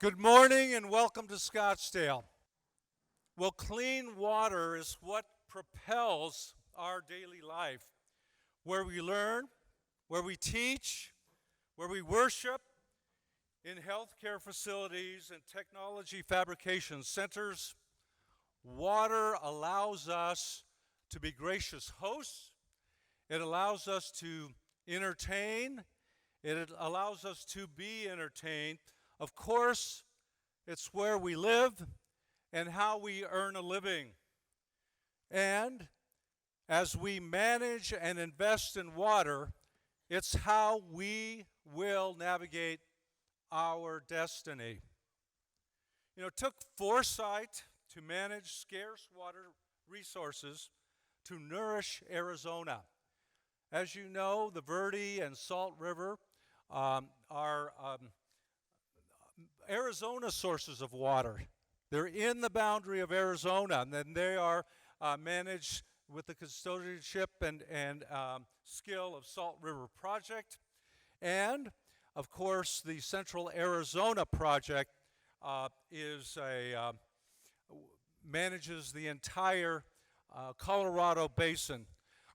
Good morning and welcome to Scottsdale. Well, clean water is what propels our daily life, where we learn, where we teach, where we worship, in healthcare facilities and technology fabrication centers. Water allows us to be gracious hosts. It allows us to entertain. It allows us to be entertained. Of course, it's where we live and how we earn a living. And as we manage and invest in water, it's how we will navigate our destiny. You know, it took foresight to manage scarce water resources to nourish Arizona. As you know, the Verde and Salt River are Arizona sources of water. They're in the boundary of Arizona, and then they are managed with the custodianship and skill of Salt River Project. And, of course, the Central Arizona Project manages the entire Colorado Basin.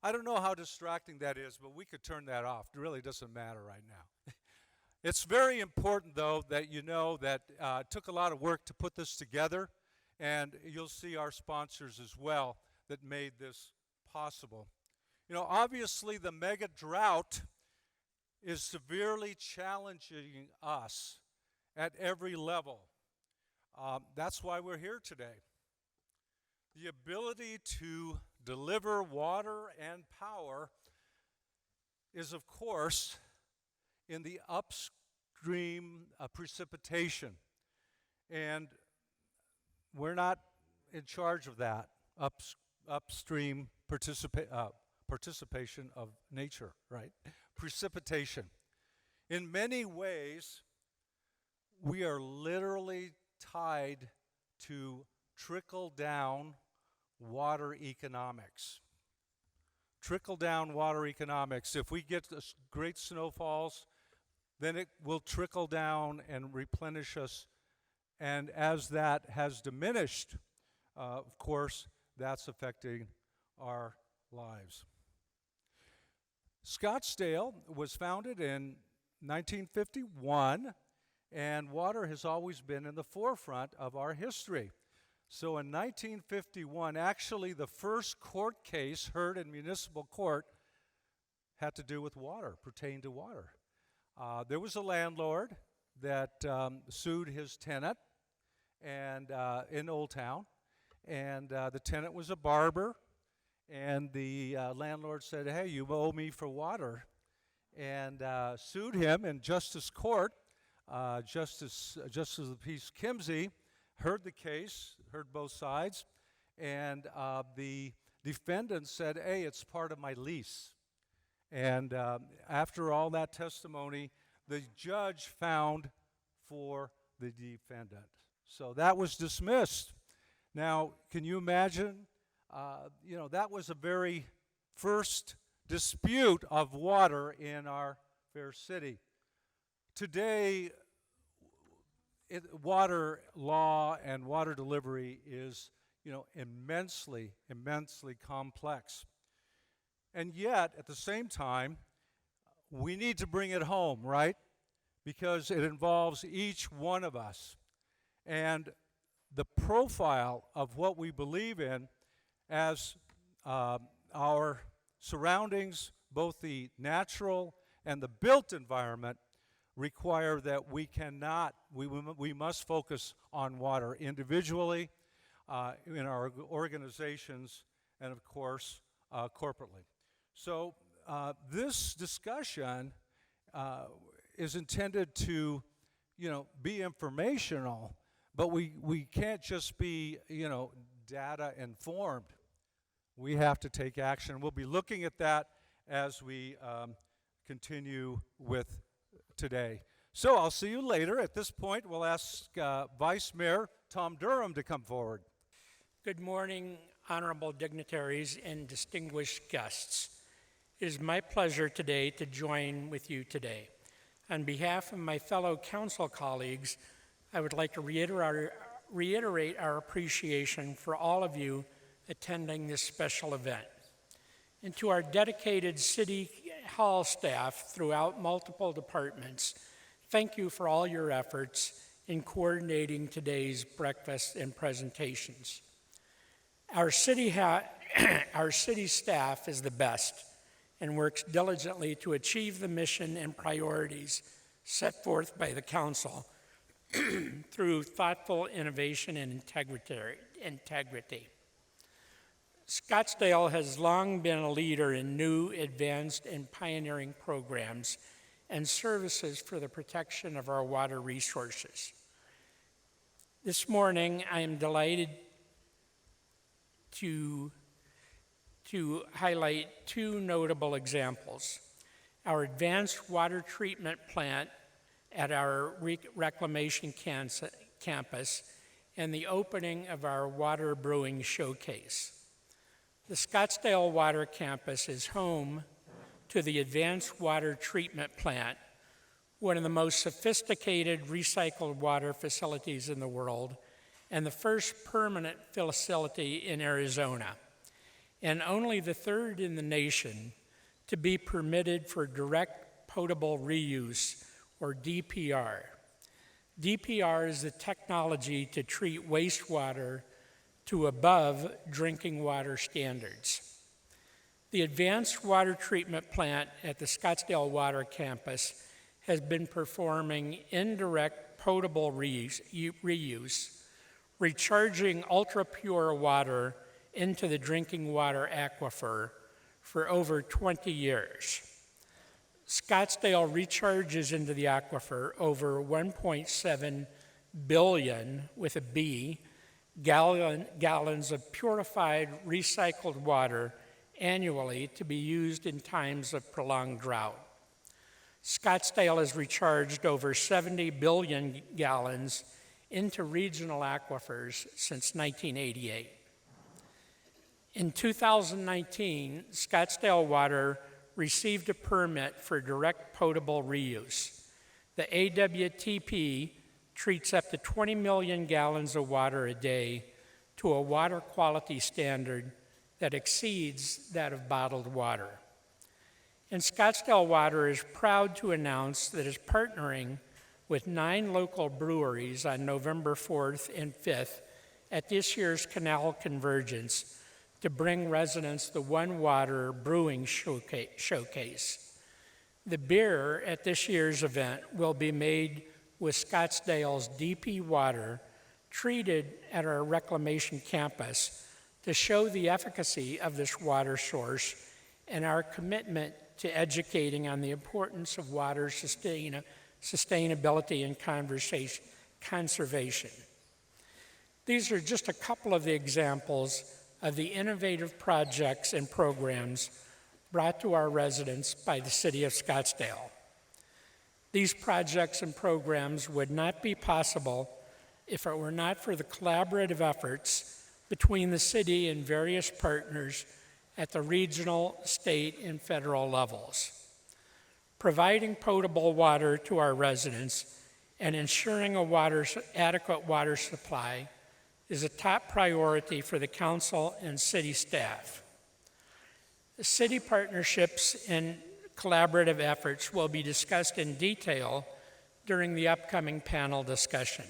I don't know how distracting that is, but we could turn that off. It really doesn't matter right now. It's very important, though, that you know that it took a lot of work to put this together, and you'll see our sponsors as well that made this possible. You know, obviously the mega drought is severely challenging us at every level. That's why we're here today. The ability to deliver water and power is, of course, in the upstream precipitation. And we're not in charge of that upstream participation of nature, right? Precipitation. In many ways, we are literally tied to trickle-down water economics. Trickle-down water economics. If we get great snowfalls, then it will trickle down and replenish us. And as that has diminished, of course, that's affecting our lives. Scottsdale was founded in 1951, and water has always been in the forefront of our history. So in 1951, actually the first court case heard in municipal court had to do with water, pertained to water. There was a landlord that sued his tenant and in Old Town, and the tenant was a barber, and the landlord said, "Hey, you owe me for water," and sued him in justice court. Justice of the Peace Kimsey heard the case, heard both sides, and the defendant said, "Hey, it's part of my lease." And after all that testimony, the judge found for the defendant. So that was dismissed. Now, can you imagine? That was a very first dispute of water in our fair city. Today, water law and water delivery is, immensely complex. And yet, at the same time, we need to bring it home, right? Because it involves each one of us. And the profile of what we believe in as our surroundings, both the natural and the built environment, require that we must focus on water individually, in our organizations, and of course, corporately. So this discussion is intended to, be informational, but we can't just be, data informed. We have to take action. We'll be looking at that as we continue with today. So I'll see you later. At this point, we'll ask Vice Mayor Tom Durham to come forward. Good morning, honorable dignitaries and distinguished guests. It is my pleasure today to join with you today. On behalf of my fellow council colleagues, I would like to reiterate our appreciation for all of you attending this special event. And to our dedicated City Hall staff throughout multiple departments, thank you for all your efforts in coordinating today's breakfast and presentations. Our city staff is the best and works diligently to achieve the mission and priorities set forth by the council through thoughtful innovation and integrity. Scottsdale has long been a leader in new, advanced, and pioneering programs and services for the protection of our water resources. This morning, I am delighted to highlight two notable examples: our advanced water treatment plant at our reclamation campus and the opening of our water brewing showcase. The Scottsdale Water Campus is home to the advanced water treatment plant, one of the most sophisticated recycled water facilities in the world, and the first permanent facility in Arizona, and only the third in the nation to be permitted for direct potable reuse, or DPR. DPR is the technology to treat wastewater to above drinking water standards. The advanced water treatment plant at the Scottsdale Water Campus has been performing indirect potable reuse, recharging ultra-pure water into the drinking water aquifer for over 20 years. Scottsdale recharges into the aquifer over 1.7 billion, with a B, gallons of purified recycled water annually to be used in times of prolonged drought. Scottsdale has recharged over 70 billion gallons into regional aquifers since 1988. In 2019, Scottsdale Water received a permit for direct potable reuse. The AWTP treats up to 20 million gallons of water a day to a water quality standard that exceeds that of bottled water. And Scottsdale Water is proud to announce that it's partnering with 9 local breweries on November 4th and 5th at this year's Canal Convergence to bring residents the One Water Brewing Showcase. The beer at this year's event will be made with Scottsdale's DP water treated at our reclamation campus to show the efficacy of this water source and our commitment to educating on the importance of water sustainability and conservation. These are just a couple of the examples of the innovative projects and programs brought to our residents by the City of Scottsdale. These projects and programs would not be possible if it were not for the collaborative efforts between the city and various partners at the regional, state, and federal levels. Providing potable water to our residents and ensuring adequate water supply is a top priority for the council and city staff. The city partnerships and collaborative efforts will be discussed in detail during the upcoming panel discussion.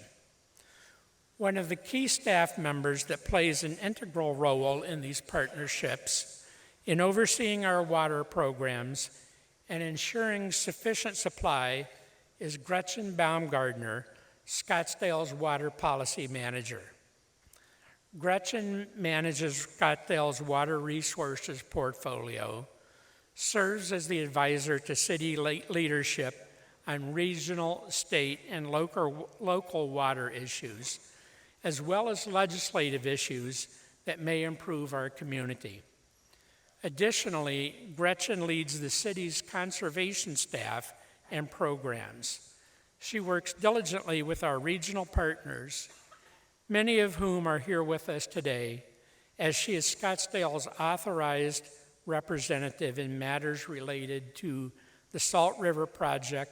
One of the key staff members that plays an integral role in these partnerships in overseeing our water programs and ensuring sufficient supply is Gretchen Baumgardner, Scottsdale's water policy manager. Gretchen manages Scottsdale's water resources portfolio, serves as the advisor to city leadership on regional, state, and local water issues, as well as legislative issues that may improve our community. Additionally, Gretchen leads the city's conservation staff and programs. She works diligently with our regional partners, many of whom are here with us today, as she is Scottsdale's authorized representative in matters related to the Salt River Project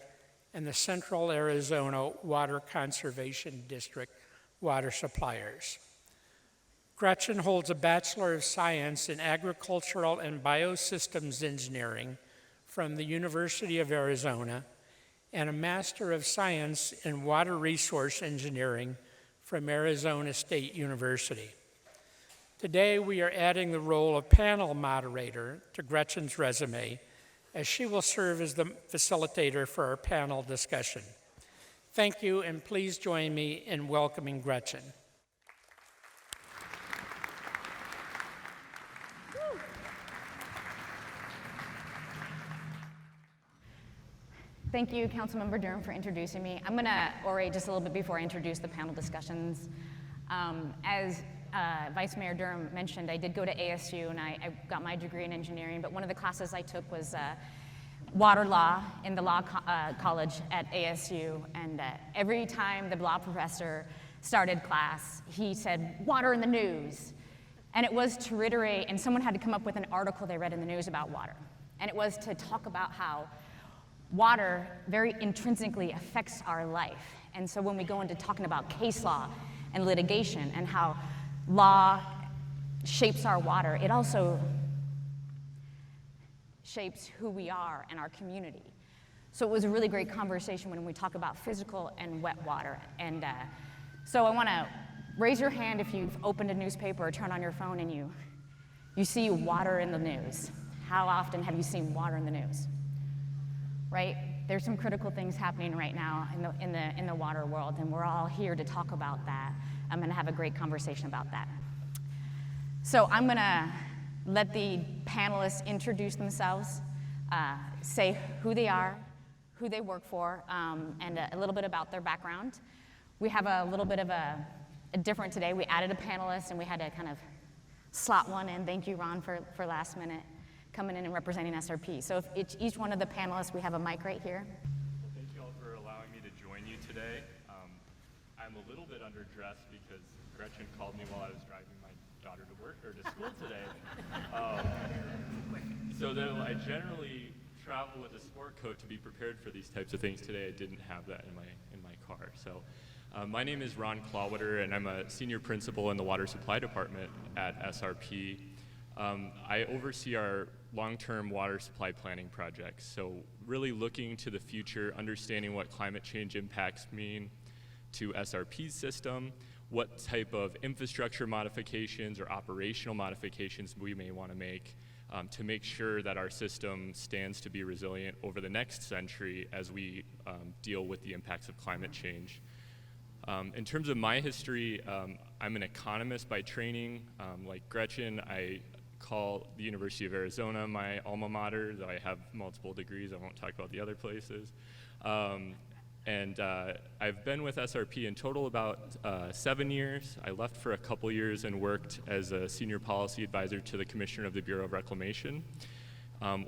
and the Central Arizona Water Conservation District water suppliers. Gretchen holds a Bachelor of Science in Agricultural and Biosystems Engineering from the University of Arizona and a Master of Science in Water Resource Engineering from Arizona State University. Today, we are adding the role of panel moderator to Gretchen's resume, as she will serve as the facilitator for our panel discussion. Thank you, and please join me in welcoming Gretchen. Thank you, Councilmember Durham, for introducing me. I'm going to orate just a little bit before I introduce the panel discussions. As Vice Mayor Durham mentioned, I did go to ASU and I got my degree in engineering, but one of the classes I took was water law in the law college at ASU. And every time the law professor started class, he said, "Water in the news." And it was to reiterate, and someone had to come up with an article they read in the news about water. And it was to talk about how water very intrinsically affects our life. And so when we go into talking about case law and litigation and how law shapes our water, it also shapes who we are and our community. So it was a really great conversation when we talk about physical and wet water. And so I want to raise your hand if you've opened a newspaper or turned on your phone and you see water in the news. How often have you seen water in the news? Right? There's some critical things happening right now in the water world, and we're all here to talk about that. I'm going to have a great conversation about that. So I'm going to let the panelists introduce themselves, say who they are, who they work for, and a little bit about their background. We have a little bit of a different today. We added a panelist, and we had to kind of slot one in. Thank you, Ron, for last minute coming in and representing SRP. So if each one of the panelists, we have a mic right here. Well, thank you all for allowing me to join you today. I'm a little bit underdressed because Gretchen called me while I was driving my daughter to work or to school today. So though I generally travel with a sport coat to be prepared for these types of things, today I didn't have that in my car. So my name is Ron Clawwater, and I'm a senior principal in the water supply department at SRP. I oversee our long-term water supply planning projects, so really looking to the future, understanding what climate change impacts mean to SRP's system, what type of infrastructure modifications or operational modifications we may want to make sure that our system stands to be resilient over the next century as we deal with the impacts of climate change. In terms of my history, I'm an economist by training. Like Gretchen, I call the University of Arizona my alma mater, though I have multiple degrees. I won't talk about the other places. And I've been with SRP in total about 7 years. I left for a couple years and worked as a senior policy advisor to the Commissioner of the Bureau of Reclamation,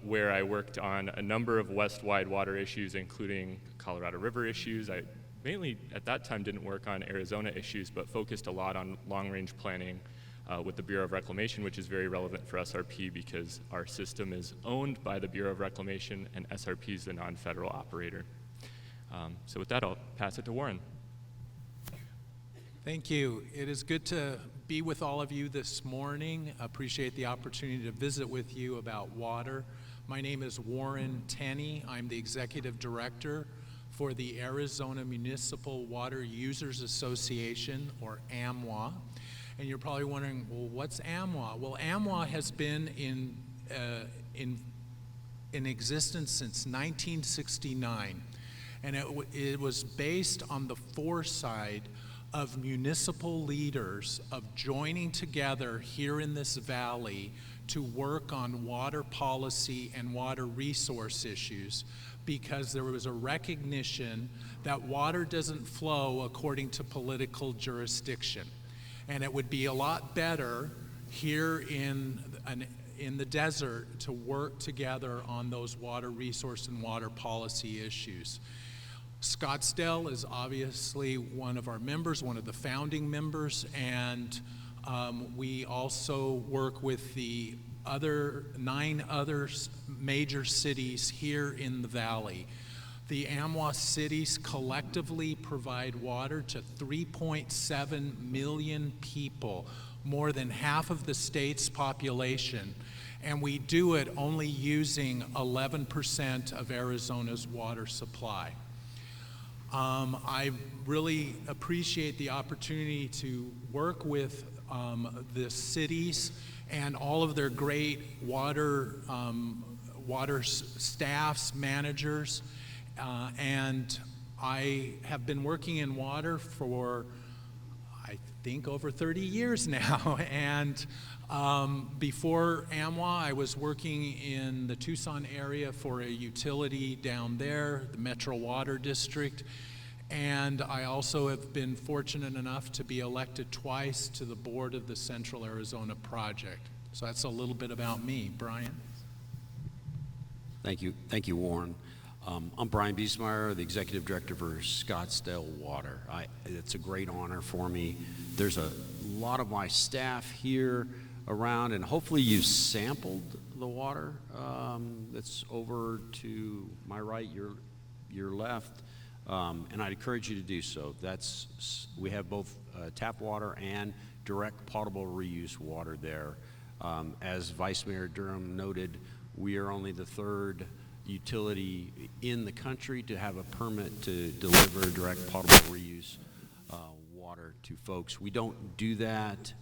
where I worked on a number of west-wide water issues, including Colorado River issues. I mainly, at that time, didn't work on Arizona issues, but focused a lot on long-range planning with the Bureau of Reclamation, which is very relevant for SRP because our system is owned by the Bureau of Reclamation and SRP is the non-federal operator. So with that, I'll pass it to Warren. Thank you. It is good to be with all of you this morning. Appreciate the opportunity to visit with you about water. My name is Warren Tenney. I'm the Executive Director for the Arizona Municipal Water Users Association, or Amwa. And you're probably wondering, well, what's Amwa? Well, Amwa has been in existence since 1969. And it was based on the foresight of municipal leaders of joining together here in this valley to work on water policy and water resource issues, because there was a recognition that water doesn't flow according to political jurisdiction. And it would be a lot better here in the desert to work together on those water resource and water policy issues. Scottsdale is obviously one of our members, one of the founding members, and we also work with the other 9 other major cities here in the valley. The Amwa cities collectively provide water to 3.7 million people, more than half of the state's population, and we do it only using 11% of Arizona's water supply. I really appreciate the opportunity to work with the cities and all of their great water staffs, managers, and I have been working in water for, I think, over 30 years now. And before Amwa, I was working in the Tucson area for a utility down there, the Metro Water District. And I also have been fortunate enough to be elected twice to the board of the Central Arizona Project. So that's a little bit about me. Brian? Thank you, Warren. I'm Brian Biesmeyer, the Executive Director for Scottsdale Water. It's a great honor for me. There's a lot of my staff here around, and hopefully you've sampled the water that's over to my right, your left, and I'd encourage you to do so. We have both tap water and direct potable reuse water there. As Vice Mayor Durham noted, we are only the third utility in the country to have a permit to deliver direct potable reuse water to folks. We don't do that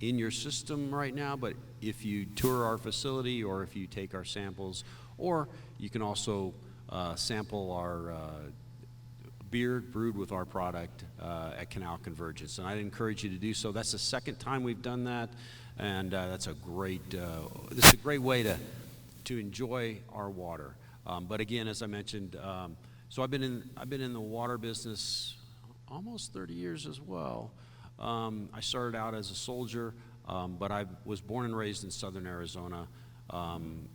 in your system right now, but if you tour our facility or if you take our samples, or you can also sample our beer brewed with our product at Canal Convergence, and I'd encourage you to do so. That's the second time we've done that, and this is a great way to enjoy our water. But again, as I mentioned, so I've been in the water business almost 30 years as well. I started out as a soldier, but I was born and raised in southern Arizona, and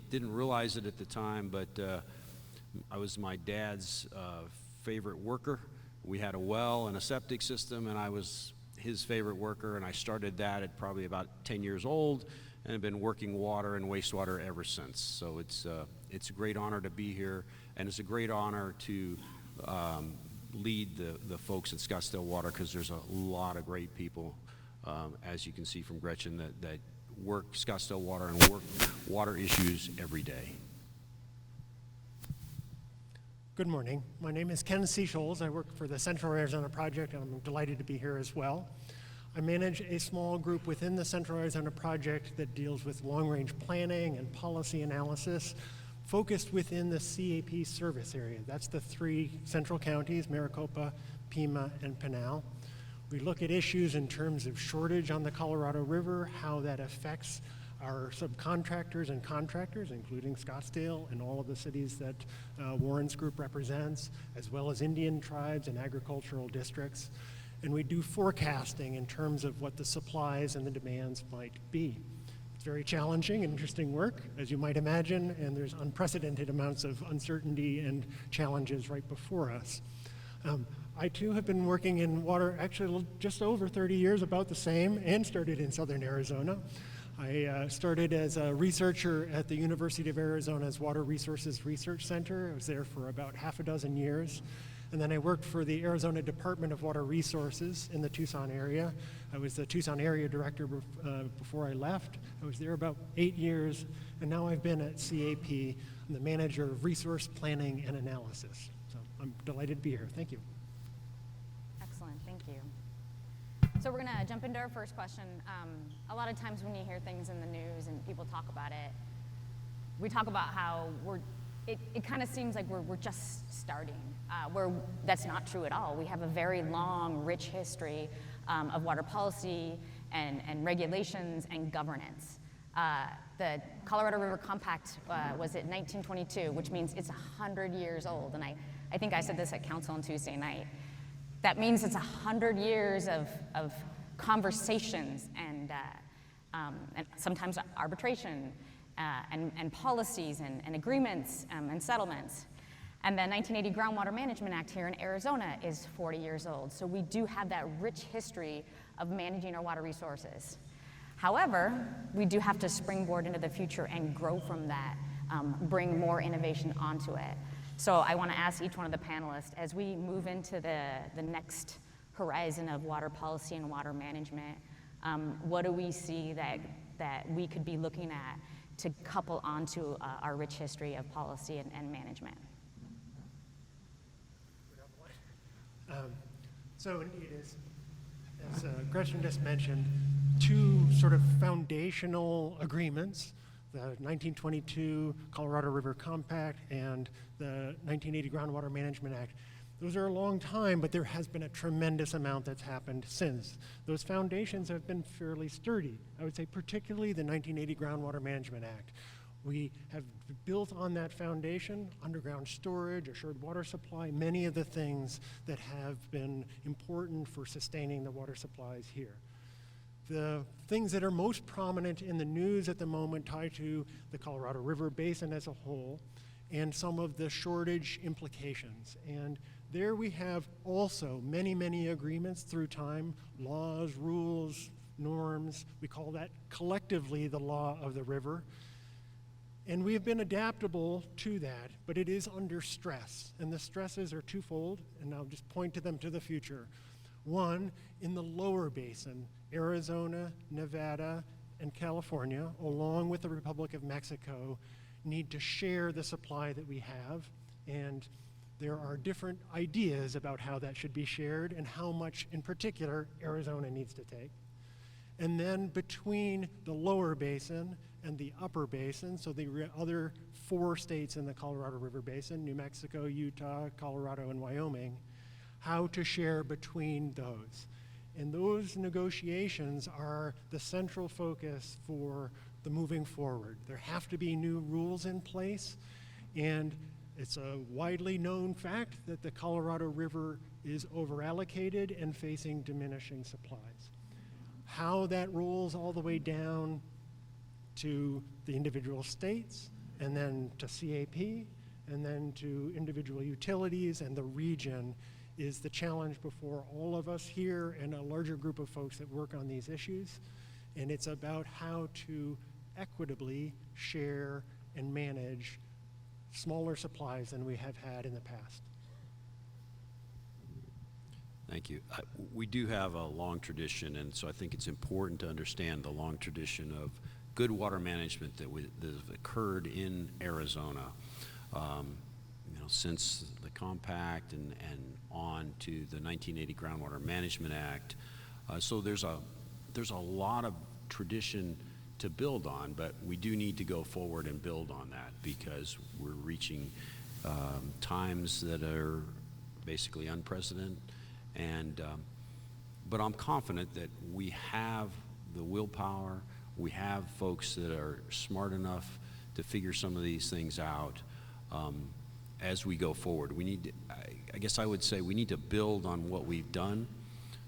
didn't realize it at the time, but I was my dad's favorite worker. We had a well and a septic system, and I was his favorite worker, and I started that at probably about 10 years old, and have been working water and wastewater ever since. So it's a great honor to be here, and it's a great honor to lead the folks at Scottsdale Water, because there's a lot of great people, as you can see from Gretchen, that work Scottsdale Water and work water issues every day. Good morning. My name is Kenneth C Scholz. I work for the Central Arizona Project, and I'm delighted to be here as well. I manage a small group within the Central Arizona Project that deals with long-range planning and policy analysis, focused within the CAP service area. That's the three central counties, Maricopa, Pima, and Pinal. We look at issues in terms of shortage on the Colorado River, how that affects our subcontractors and contractors, including Scottsdale and all of the cities that Warren's group represents, as well as Indian tribes and agricultural districts. And we do forecasting in terms of what the supplies and the demands might be. It's very challenging and interesting work, as you might imagine, and there's unprecedented amounts of uncertainty and challenges right before us. I too have been working in water actually just over 30 years, about the same, and started in southern Arizona. I started as a researcher at the University of Arizona's Water Resources Research Center. I was there for about half a dozen years. And then I worked for the Arizona Department of Water Resources in the Tucson area. I was the Tucson area director before I left. I was there about 8 years, and now I've been at CAP. I'm the manager of resource planning and analysis. So I'm delighted to be here. Thank you. Excellent, thank you. So we're gonna jump into our first question. A lot of times when you hear things in the news and people talk about it, we talk about how it kind of seems like we're just starting, where that's not true at all. We have a very long, rich history of water policy and regulations and governance. The Colorado River Compact was in 1922, which means it's 100 years old. And I think I said this at council on Tuesday night. That means it's 100 years of conversations and sometimes arbitration, and policies and agreements and settlements. And the 1980 Groundwater Management Act here in Arizona is 40 years old. So we do have that rich history of managing our water resources. However, we do have to springboard into the future and grow from that, bring more innovation onto it. So I want to ask each one of the panelists, as we move into the next horizon of water policy and water management, what do we see that we could be looking at to couple onto our rich history of policy and management? So indeed, as Gretchen just mentioned, two sort of foundational agreements, the 1922 Colorado River Compact and the 1980 Groundwater Management Act. Those are a long time, but there has been a tremendous amount that's happened since. Those foundations have been fairly sturdy. I would say particularly the 1980 Groundwater Management Act. We have built on that foundation, underground storage, assured water supply, many of the things that have been important for sustaining the water supplies here. The things that are most prominent in the news at the moment tie to the Colorado River Basin as a whole and some of the shortage implications. And there we have also many, many agreements through time, laws, rules, norms. We call that collectively the law of the river. And we have been adaptable to that, but it is under stress. And the stresses are twofold, and I'll just point to them to the future. One, in the lower basin, Arizona, Nevada, and California, along with the Republic of Mexico, need to share the supply that we have. And there are different ideas about how that should be shared and how much, in particular, Arizona needs to take. And then between the lower basin and the upper basin, so the other 4 states in the Colorado River Basin, New Mexico, Utah, Colorado, and Wyoming, how to share between those. And those negotiations are the central focus for the moving forward. There have to be new rules in place, and it's a widely known fact that the Colorado River is overallocated and facing diminishing supplies. How that rolls all the way down to the individual states, and then to CAP, and then to individual utilities and the region is the challenge before all of us here and a larger group of folks that work on these issues. And it's about how to equitably share and manage smaller supplies than we have had in the past. Thank you. We do have a long tradition, and so I think it's important to understand the long tradition of good water management that has occurred in Arizona, since the compact and on to the 1980 Groundwater Management Act. So there's a lot of tradition to build on, but we do need to go forward and build on that because we're reaching times that are basically unprecedented. But I'm confident that we have the willpower, we have folks that are smart enough to figure some of these things out as we go forward. We need to, I guess I would say we need to build on what we've done.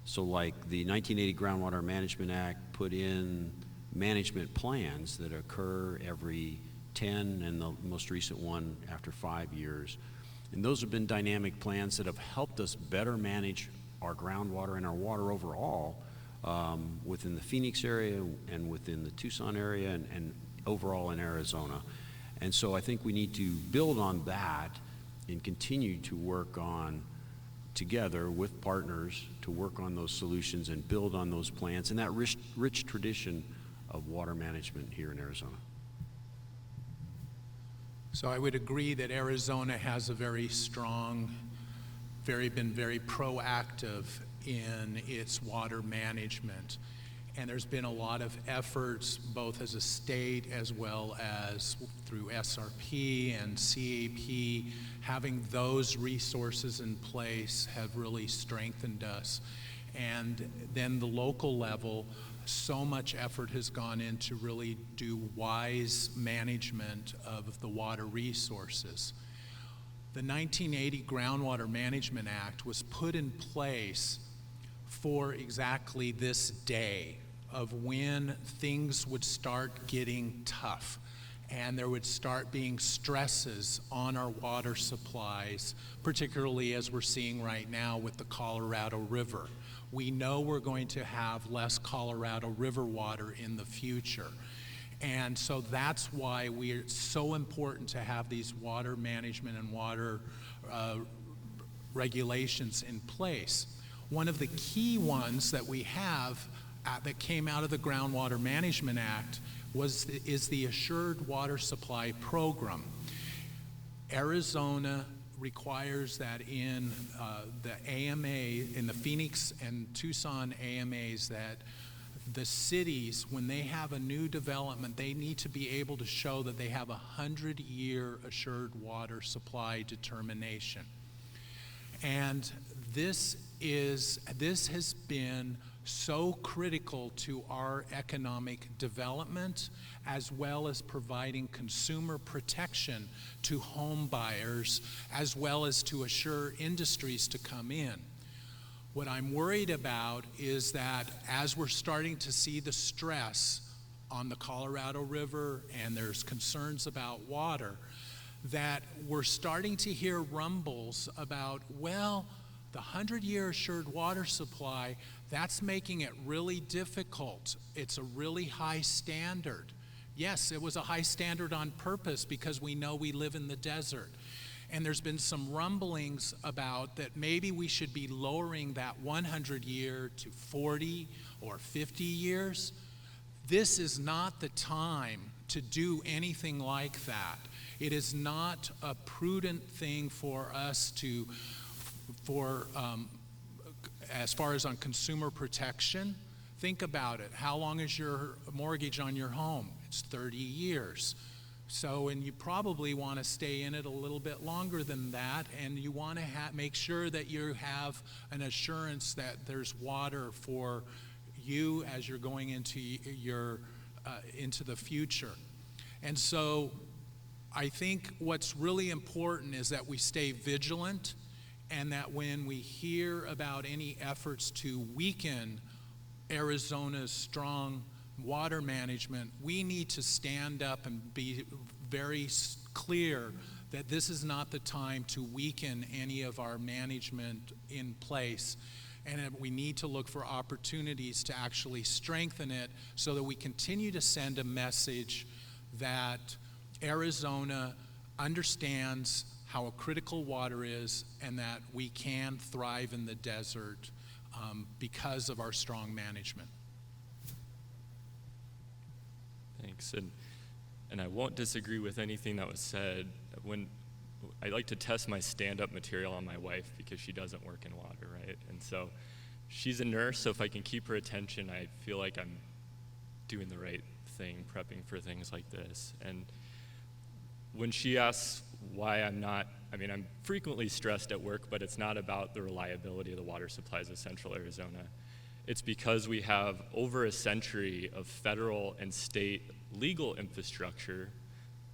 So like the 1980 Groundwater Management Act put in management plans that occur every 10 and the most recent one after 5 years. And those have been dynamic plans that have helped us better manage our groundwater and our water overall within the Phoenix area and within the Tucson area and overall in Arizona. And so I think we need to build on that and continue to work on together with partners to work on those solutions and build on those plans and that rich tradition of water management here in Arizona. So I would agree that Arizona has a very strong, been very proactive in its water management. And there's been a lot of efforts, both as a state as well as through SRP and CAP. Having those resources in place have really strengthened us. And then the local level, so much effort has gone in to really do wise management of the water resources. The 1980 Groundwater Management Act was put in place for exactly this day of when things would start getting tough and there would start being stresses on our water supplies, particularly as we're seeing right now with the Colorado River. We know we're going to have less Colorado River water in the future. And so that's why it's so important to have these water management and water regulations in place. One of the key ones that we have that came out of the Groundwater Management Act is the Assured Water Supply Program. Arizona requires that in the AMA, in the Phoenix and Tucson AMAs, that the cities, when they have a new development, they need to be able to show that they have a 100-year assured water supply determination. And this has been so critical to our economic development, as well as providing consumer protection to home buyers, as well as to assure industries to come in. What I'm worried about is that as we're starting to see the stress on the Colorado River and there's concerns about water, that we're starting to hear rumbles about, well, the 100-year assured water supply, that's making it really difficult. It's a really high standard. Yes, it was a high standard on purpose because we know we live in the desert. And there's been some rumblings about that maybe we should be lowering that 100-year to 40 or 50 years. This is not the time to do anything like that. It is not a prudent thing for us to, as far as on consumer protection. Think about it. How long is your mortgage on your home? It's 30 years. So, and you probably want to stay in it a little bit longer than that, and you want to make sure that you have an assurance that there's water for you as you're going into into the future. And so I think what's really important is that we stay vigilant, and that when we hear about any efforts to weaken Arizona's strong water management, we need to stand up and be very clear that this is not the time to weaken any of our management in place, and that we need to look for opportunities to actually strengthen it so that we continue to send a message that Arizona understands how critical water is and that we can thrive in the desert because of our strong management. Thanks, and I won't disagree with anything that was said. When I like to test my stand-up material on my wife because she doesn't work in water, right? And so she's a nurse, so if I can keep her attention, I feel like I'm doing the right thing, prepping for things like this. And when she asks why I'm frequently stressed at work, but it's not about the reliability of the water supplies of Central Arizona. It's because we have over a century of federal and state legal infrastructure,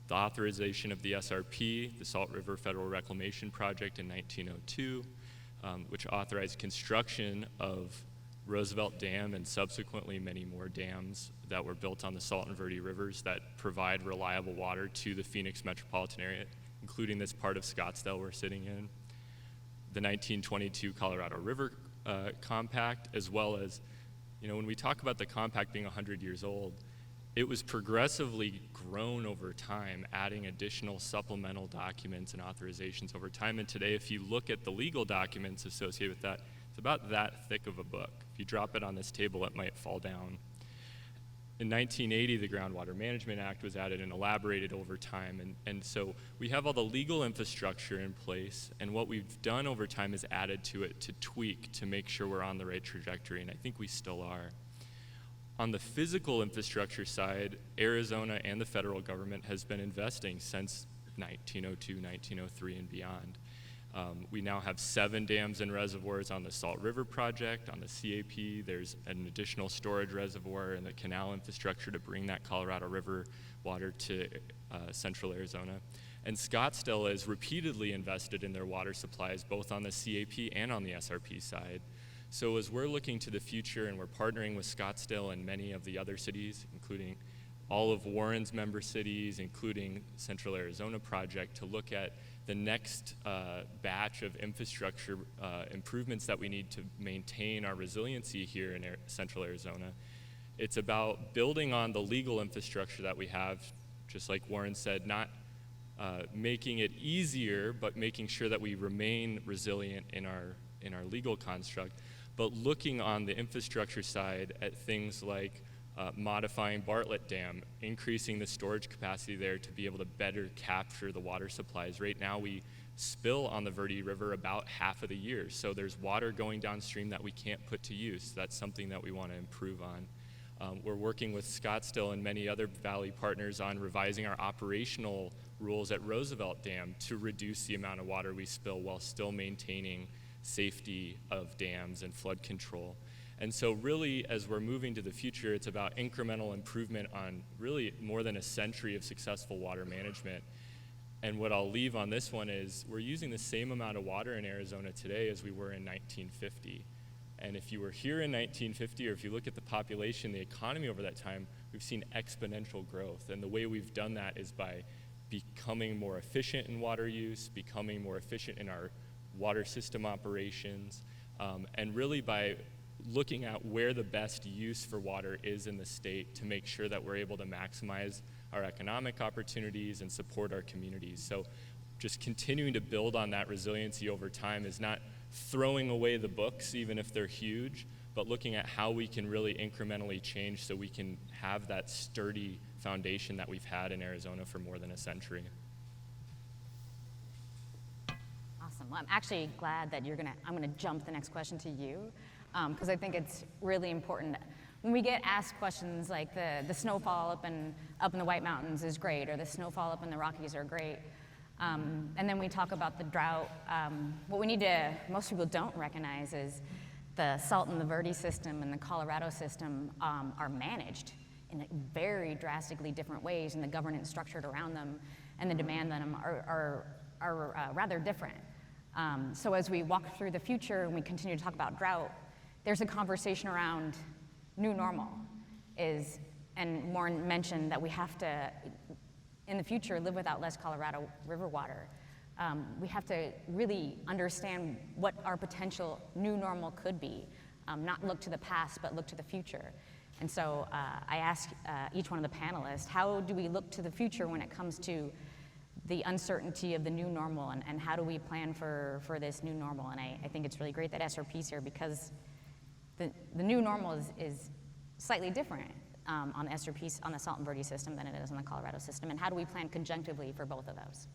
the authorization of the SRP, the Salt River Federal Reclamation Project in 1902, which authorized construction of Roosevelt Dam and subsequently many more dams that were built on the Salt and Verde rivers that provide reliable water to the Phoenix metropolitan area, including this part of Scottsdale we're sitting in. The 1922 Colorado River Compact, as well as, when we talk about the compact being 100 years old, it was progressively grown over time, adding additional supplemental documents and authorizations over time. And today, if you look at the legal documents associated with that, it's about that thick of a book. If you drop it on this table, it might fall down. In 1980, the Groundwater Management Act was added and elaborated over time, and so we have all the legal infrastructure in place, and what we've done over time is added to it to tweak to make sure we're on the right trajectory, and I think we still are. On the physical infrastructure side, Arizona and the federal government has been investing since 1902, 1903, and beyond. We now have 7 dams and reservoirs on the Salt River project. On the CAP, there's an additional storage reservoir and the canal infrastructure to bring that Colorado River water to central Arizona. And Scottsdale has repeatedly invested in their water supplies, both on the CAP and on the SRP side. So as we're looking to the future and we're partnering with Scottsdale and many of the other cities, including all of Warren's member cities, including Central Arizona Project, to look at the next batch of infrastructure improvements that we need to maintain our resiliency here in Central Arizona, It's about building on the legal infrastructure that we have, just like Warren said, not making it easier, but making sure that we remain resilient in our legal construct, but looking on the infrastructure side at things like modifying Bartlett Dam, increasing the storage capacity there to be able to better capture the water supplies. Right now we spill on the Verde River about half of the year, so there's water going downstream that we can't put to use. That's something that we want to improve on. We're working with Scottsdale and many other Valley partners on revising our operational rules at Roosevelt Dam to reduce the amount of water we spill while still maintaining safety of dams and flood control. And so really, as we're moving to the future, it's about incremental improvement on really more than a century of successful water management. And what I'll leave on this one is we're using the same amount of water in Arizona today as we were in 1950. And if you were here in 1950, or if you look at the population, the economy over that time, we've seen exponential growth. And the way we've done that is by becoming more efficient in water use, becoming more efficient in our water system operations, and really by looking at where the best use for water is in the state to make sure that we're able to maximize our economic opportunities and support our communities. So just continuing to build on that resiliency over time is not throwing away the books, even if they're huge, but looking at how we can really incrementally change so we can have that sturdy foundation that we've had in Arizona for more than a century. Awesome. Well, I'm actually glad that I'm gonna jump the next question to you, because I think it's really important. When we get asked questions like the snowfall up in the White Mountains is great, or the snowfall up in the Rockies are great, and then we talk about the drought, what most people don't recognize is the Salt and the Verde system and the Colorado system are managed in very drastically different ways, and the governance structured around them and the demand on them are rather different. So as we walk through the future and we continue to talk about drought, there's a conversation around new normal and Warren mentioned that we have to, in the future, live without less Colorado River water. We have to really understand what our potential new normal could be, not look to the past, but look to the future. And so I asked each one of the panelists, how do we look to the future when it comes to the uncertainty of the new normal, and how do we plan for this new normal? And I think it's really great that SRP's here, because the new normal is slightly different on the SRP, on the Salt and Verde system than it is on the Colorado system. And how do we plan conjunctively for both of those?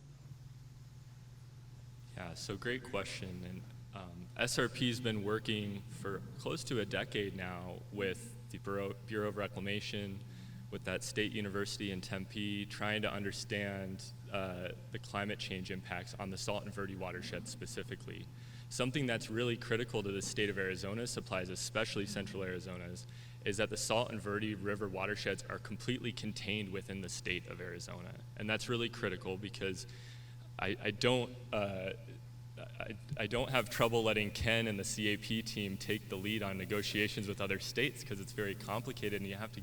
Yeah, so great question. And SRP's been working for close to a decade now with the Bureau of Reclamation, with that state university in Tempe, trying to understand the climate change impacts on the Salt and Verde watershed specifically. Something that's really critical to the state of Arizona's supplies, especially central Arizona's, is that the Salt and Verde River watersheds are completely contained within the state of Arizona. And that's really critical because I don't have trouble letting Ken and the CAP team take the lead on negotiations with other states, because it's very complicated and you have to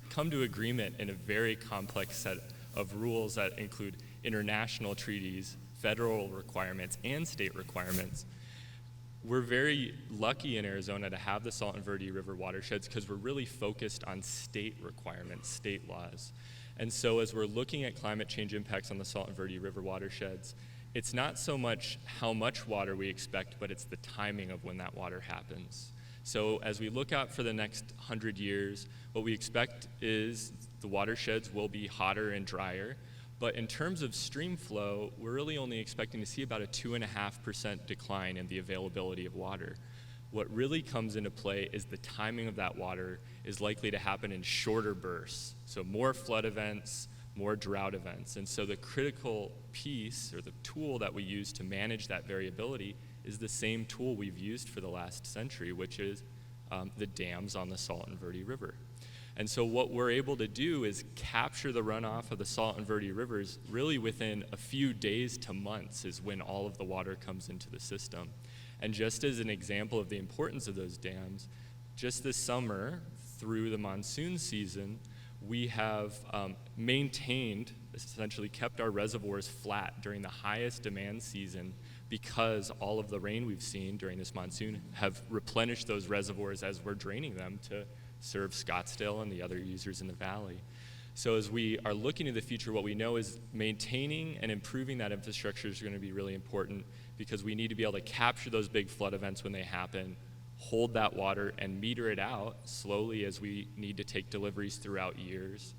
come to agreement in a very complex set of rules that include international treaties, federal requirements, and state requirements. We're very lucky in Arizona to have the Salt and Verde River watersheds because we're really focused on state requirements, state laws. And so as we're looking at climate change impacts on the Salt and Verde River watersheds, it's not so much how much water we expect, but it's the timing of when that water happens. So as we look out for the next 100 years, what we expect is the watersheds will be hotter and drier. But in terms of stream flow, we're really only expecting to see about a 2.5% decline in the availability of water. What really comes into play is the timing of that water is likely to happen in shorter bursts. So more flood events, more drought events. And so the critical piece, or the tool that we use to manage that variability, is the same tool we've used for the last century, which is the dams on the Salt and Verde River. And so what we're able to do is capture the runoff of the Salt and Verde Rivers really within a few days to months is when all of the water comes into the system. And just as an example of the importance of those dams, just this summer through the monsoon season, we have maintained, essentially kept our reservoirs flat during the highest demand season, because all of the rain we've seen during this monsoon have replenished those reservoirs as we're draining them to serve Scottsdale and the other users in the valley. So as we are looking to the future, what we know is maintaining and improving that infrastructure is going to be really important, because we need to be able to capture those big flood events when they happen, hold that water, and meter it out slowly as we need to take deliveries throughout years.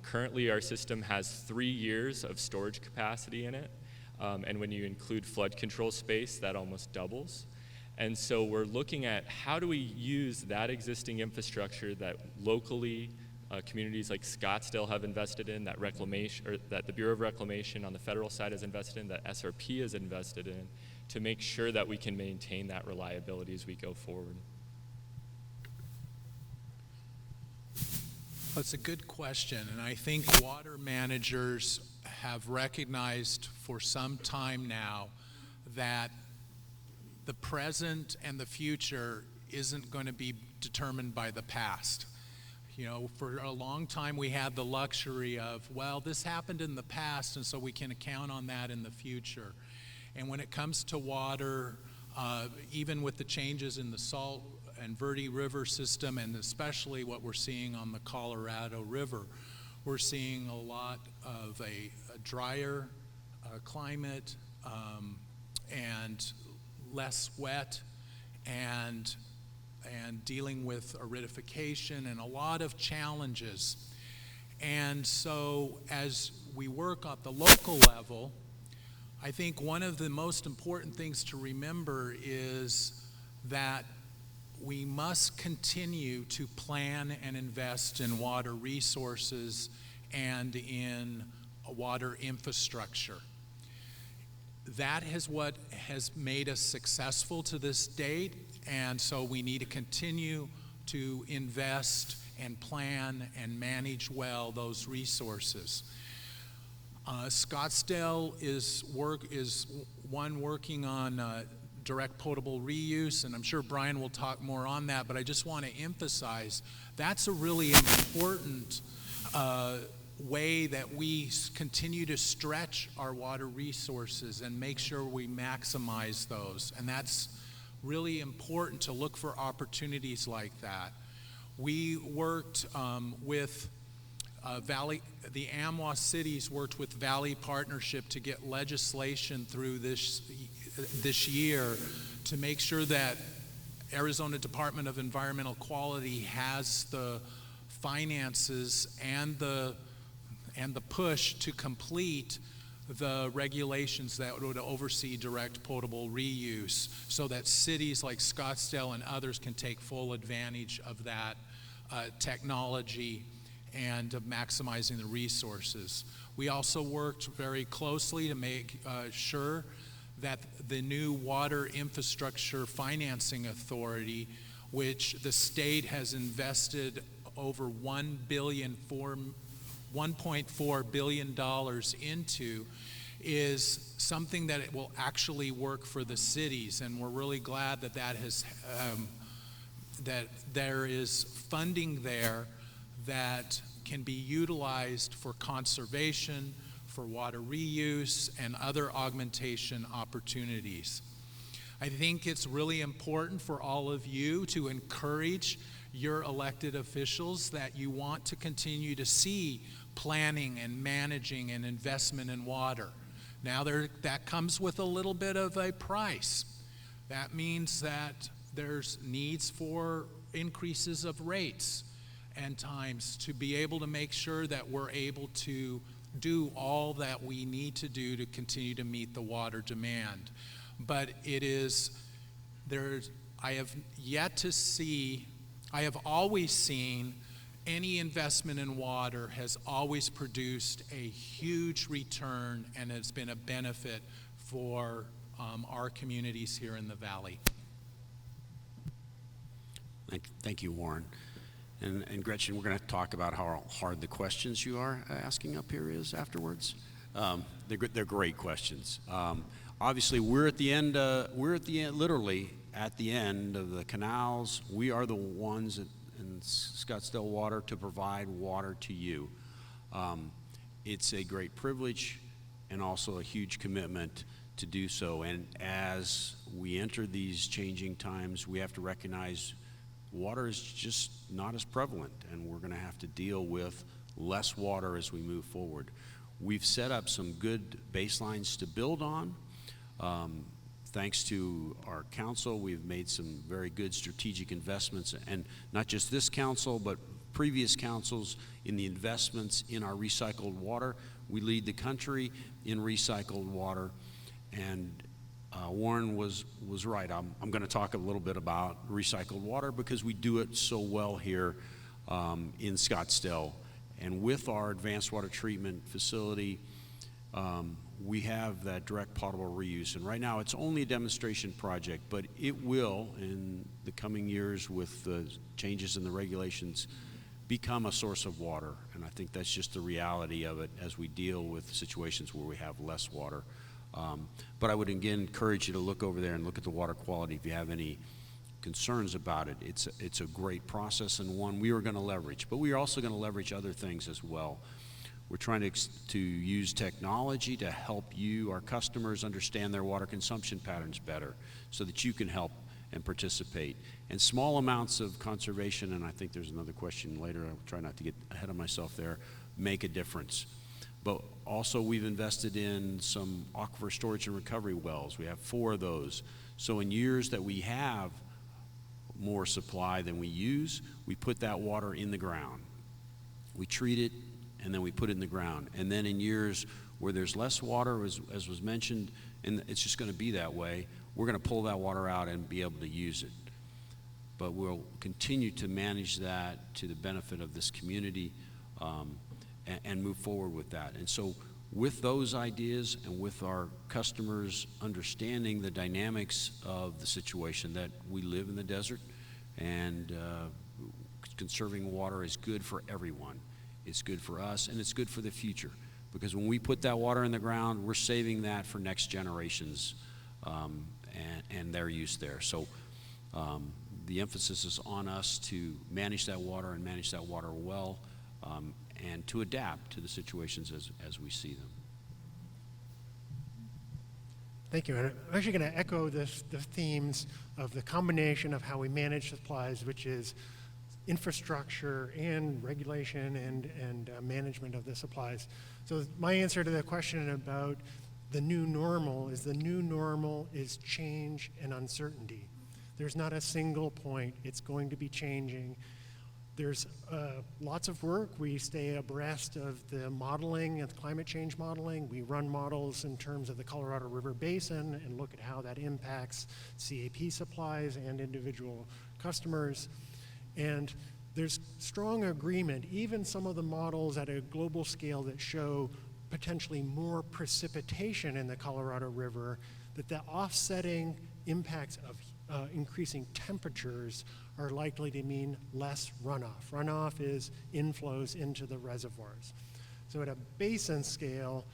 Currently, our system has 3 years of storage capacity in it, and when you include flood control space, that almost doubles. And so we're looking at how do we use that existing infrastructure that locally communities like Scottsdale have invested in, that reclamation, or that the Bureau of Reclamation on the federal side has invested in, that SRP has invested in, to make sure that we can maintain that reliability as we go forward. Well, it's a good question, and I think water managers have recognized for some time now that the present and the future isn't going to be determined by the past. You know, for a long time we had the luxury of, well, this happened in the past, and so we can count on that in the future. And when it comes to water, even with the changes in the Salt and Verde River system, and especially what we're seeing on the Colorado River, we're seeing a lot of a drier climate and less wet, and dealing with aridification and a lot of challenges. And so as we work at the local level, I think one of the most important things to remember is that we must continue to plan and invest in water resources and in water infrastructure. That is what has made us successful to this date, and so we need to continue to invest and plan and manage well those resources. Scottsdale is one working on direct potable reuse, and I'm sure Brian will talk more on that, but I just want to emphasize that's a really important way that we continue to stretch our water resources and make sure we maximize those. And that's really important, to look for opportunities like that. We worked with the Amwa cities worked with Valley Partnership to get legislation through this year to make sure that Arizona Department of Environmental Quality has the finances and the push to complete the regulations that would oversee direct potable reuse, so that cities like Scottsdale and others can take full advantage of that technology and of maximizing the resources. We also worked very closely to make sure that the new Water Infrastructure Financing Authority, which the state has invested over $1.4 billion into, is something that it will actually work for the cities, and we're really glad that that there is funding there that can be utilized for conservation, for water reuse, and other augmentation opportunities. I think it's really important for all of you to encourage your elected officials that you want to continue to see planning and managing and investment in water. Now that comes with a little bit of a price. That means that there's needs for increases of rates and times to be able to make sure that we're able to do all that we need to do to continue to meet the water demand. But I have always seen any investment in water has always produced a huge return, and has been a benefit for our communities here in the Valley. Thank you, Warren. And Gretchen, we're going to talk about how hard the questions you are asking up here is afterwards. They're great questions. Obviously, we're at the end. Literally at the end of the canals. We are the ones in Scottsdale Water to provide water to you. It's a great privilege and also a huge commitment to do so. And as we enter these changing times, we have to recognize water is just not as prevalent, and we're going to have to deal with less water as we move forward. We've set up some good baselines to build on. Thanks to our council, we've made some very good strategic investments, and not just this council, but previous councils in the investments in our recycled water. We lead the country in recycled water, and Warren was right. I'm going to talk a little bit about recycled water because we do it so well here in Scottsdale. And with our advanced water treatment facility, we have that direct potable reuse. And right now it's only a demonstration project, but it will, in the coming years with the changes in the regulations, become a source of water. And I think that's just the reality of it as we deal with situations where we have less water. But I would again encourage you to look over there and look at the water quality if you have any concerns about it. It's a great process and one we are going to leverage, but we are also going to leverage other things as well. We're trying to use technology to help you, our customers, understand their water consumption patterns better so that you can help and participate. And small amounts of conservation, and I think there's another question later, I'll try not to get ahead of myself there, make a difference. But also we've invested in some aquifer storage and recovery wells. We have 4 of those. So in years that we have more supply than we use, we put that water in the ground. We treat it, and then we put it in the ground. And then in years where there's less water, as was mentioned, and it's just going to be that way, we're going to pull that water out and be able to use it. But we'll continue to manage that to the benefit of this community and move forward with that. And so with those ideas and with our customers understanding the dynamics of the situation that we live in the desert, and conserving water is good for everyone. It's good for us, and it's good for the future. Because when we put that water in the ground, we're saving that for next generations and their use there. So the emphasis is on us to manage that water and manage that water well, and to adapt to the situations as we see them. Thank you. And I'm actually going to echo the themes of the combination of how we manage supplies, which is infrastructure and regulation and management of the supplies. So my answer to the question about the new normal is change and uncertainty. There's not a single point. It's going to be changing. There's lots of work. We stay abreast of the modeling, of climate change modeling. We run models in terms of the Colorado River Basin and look at how that impacts CAP supplies and individual customers. And there's strong agreement, even some of the models at a global scale that show potentially more precipitation in the Colorado River, that the offsetting impacts of increasing temperatures are likely to mean less runoff. Runoff is inflows into the reservoirs. So at a basin scale,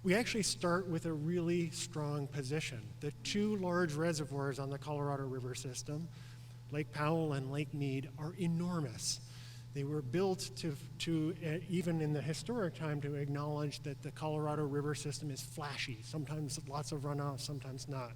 we actually start with a really strong position. The 2 large reservoirs on the Colorado River system, Lake Powell and Lake Mead, are enormous. They were built to even in the historic time, to acknowledge that the Colorado River system is flashy. Sometimes lots of runoff, sometimes not.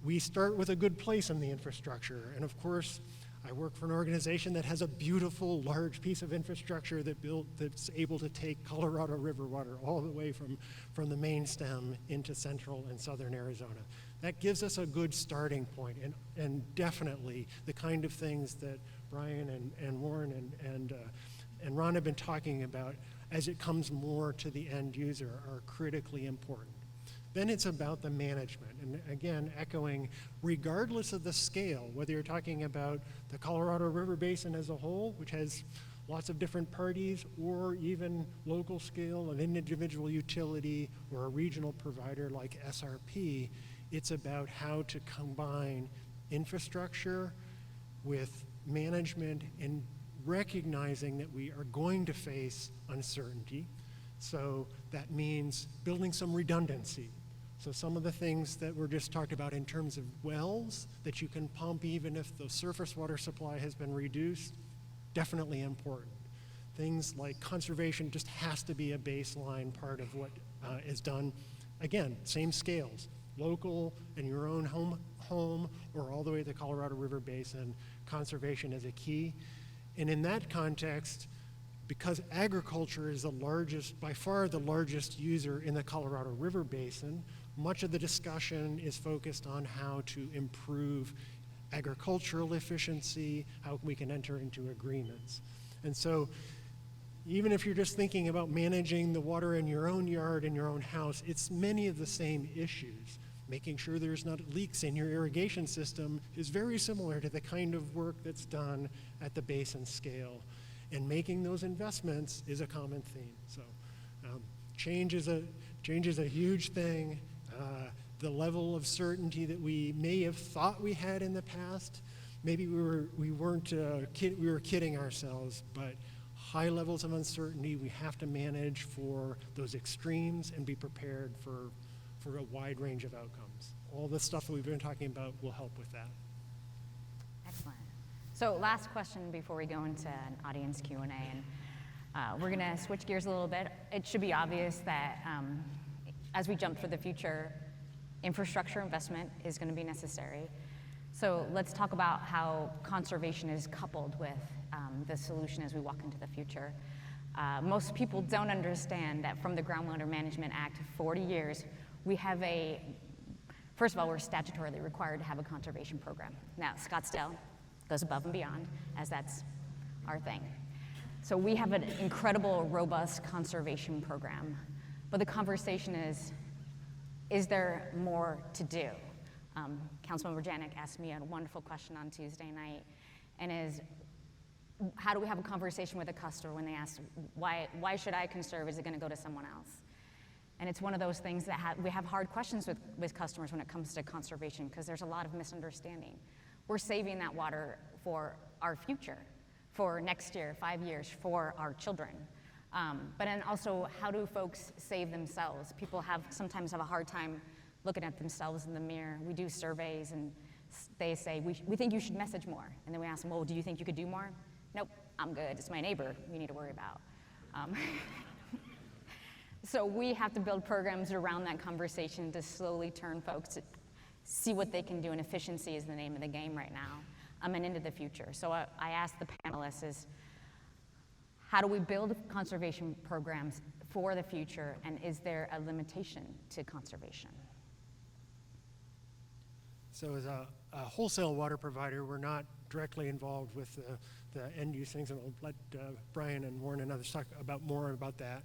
We start with a good place in the infrastructure. And of course, I work for an organization that has a beautiful, large piece of infrastructure that's able to take Colorado River water all the way from the main stem into central and southern Arizona. That gives us a good starting point, and definitely the kind of things that Brian and Warren and Ron have been talking about as it comes more to the end user are critically important. Then it's about the management, and again, echoing, regardless of the scale, whether you're talking about the Colorado River Basin as a whole, which has lots of different parties, or even local scale, an individual utility, or a regional provider like SRP, it's about how to combine infrastructure with management and recognizing that we are going to face uncertainty. So that means building some redundancy. So some of the things that were just talked about in terms of wells that you can pump even if the surface water supply has been reduced, definitely important. Things like conservation just has to be a baseline part of what is done. Again, same scales, local and your own home or all the way to the Colorado River Basin, conservation is a key. And in that context, because agriculture is the largest, by far the largest user in the Colorado River Basin, much of the discussion is focused on how to improve agricultural efficiency, how we can enter into agreements. And so even if you're just thinking about managing the water in your own yard, in your own house, it's many of the same issues. Making sure there's not leaks in your irrigation system is very similar to the kind of work that's done at the basin scale. And making those investments is a common theme. So change is a huge thing. The level of certainty that we may have thought we had in the past, maybe we were kidding ourselves, but high levels of uncertainty, we have to manage for those extremes and be prepared for a wide range of outcomes. All the stuff that we've been talking about will help with that. Excellent. So last question before we go into an audience Q&A, and we're going to switch gears a little bit. It should be obvious that as we jump for the future, infrastructure investment is going to be necessary. So let's talk about how conservation is coupled with the solution as we walk into the future. Most people don't understand that from the Groundwater Management Act, 40 years, we have first of all, we're statutorily required to have a conservation program. Now, Scottsdale goes above and beyond, as that's our thing. So we have an incredible, robust conservation program. But the conversation is there more to do? Councilmember Janik asked me a wonderful question on Tuesday night, and how do we have a conversation with a customer when they ask, why should I conserve? Is it going to go to someone else? And it's one of those things that we have hard questions with customers when it comes to conservation, because there's a lot of misunderstanding. We're saving that water for our future, for next year, 5 years, for our children. But then also, how do folks save themselves? People sometimes have a hard time looking at themselves in the mirror. We do surveys, and they say, we think you should message more. And then we ask them, well, do you think you could do more? Nope, I'm good. It's my neighbor we need to worry about. So we have to build programs around that conversation to slowly turn folks to see what they can do, and efficiency is the name of the game right now, and into the future. So I asked the panelists is, how do we build conservation programs for the future, and is there a limitation to conservation? So as a wholesale water provider, we're not directly involved with the end use things, and I'll let Brian and Warren and others talk more about that.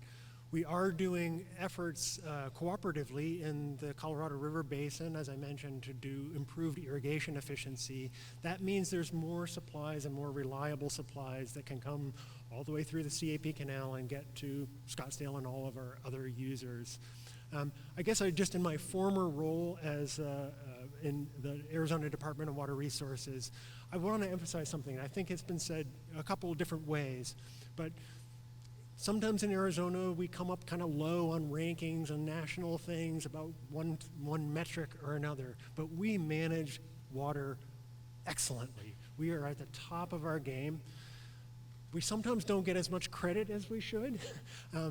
We are doing efforts cooperatively in the Colorado River Basin, as I mentioned, to do improved irrigation efficiency. That means there's more supplies and more reliable supplies that can come all the way through the CAP Canal and get to Scottsdale and all of our other users. I guess just in my former role as in the Arizona Department of Water Resources, I want to emphasize something. I think it's been said a couple of different ways, but sometimes in Arizona, we come up kind of low on rankings and national things about one metric or another, but we manage water excellently. We are at the top of our game. We sometimes don't get as much credit as we should. I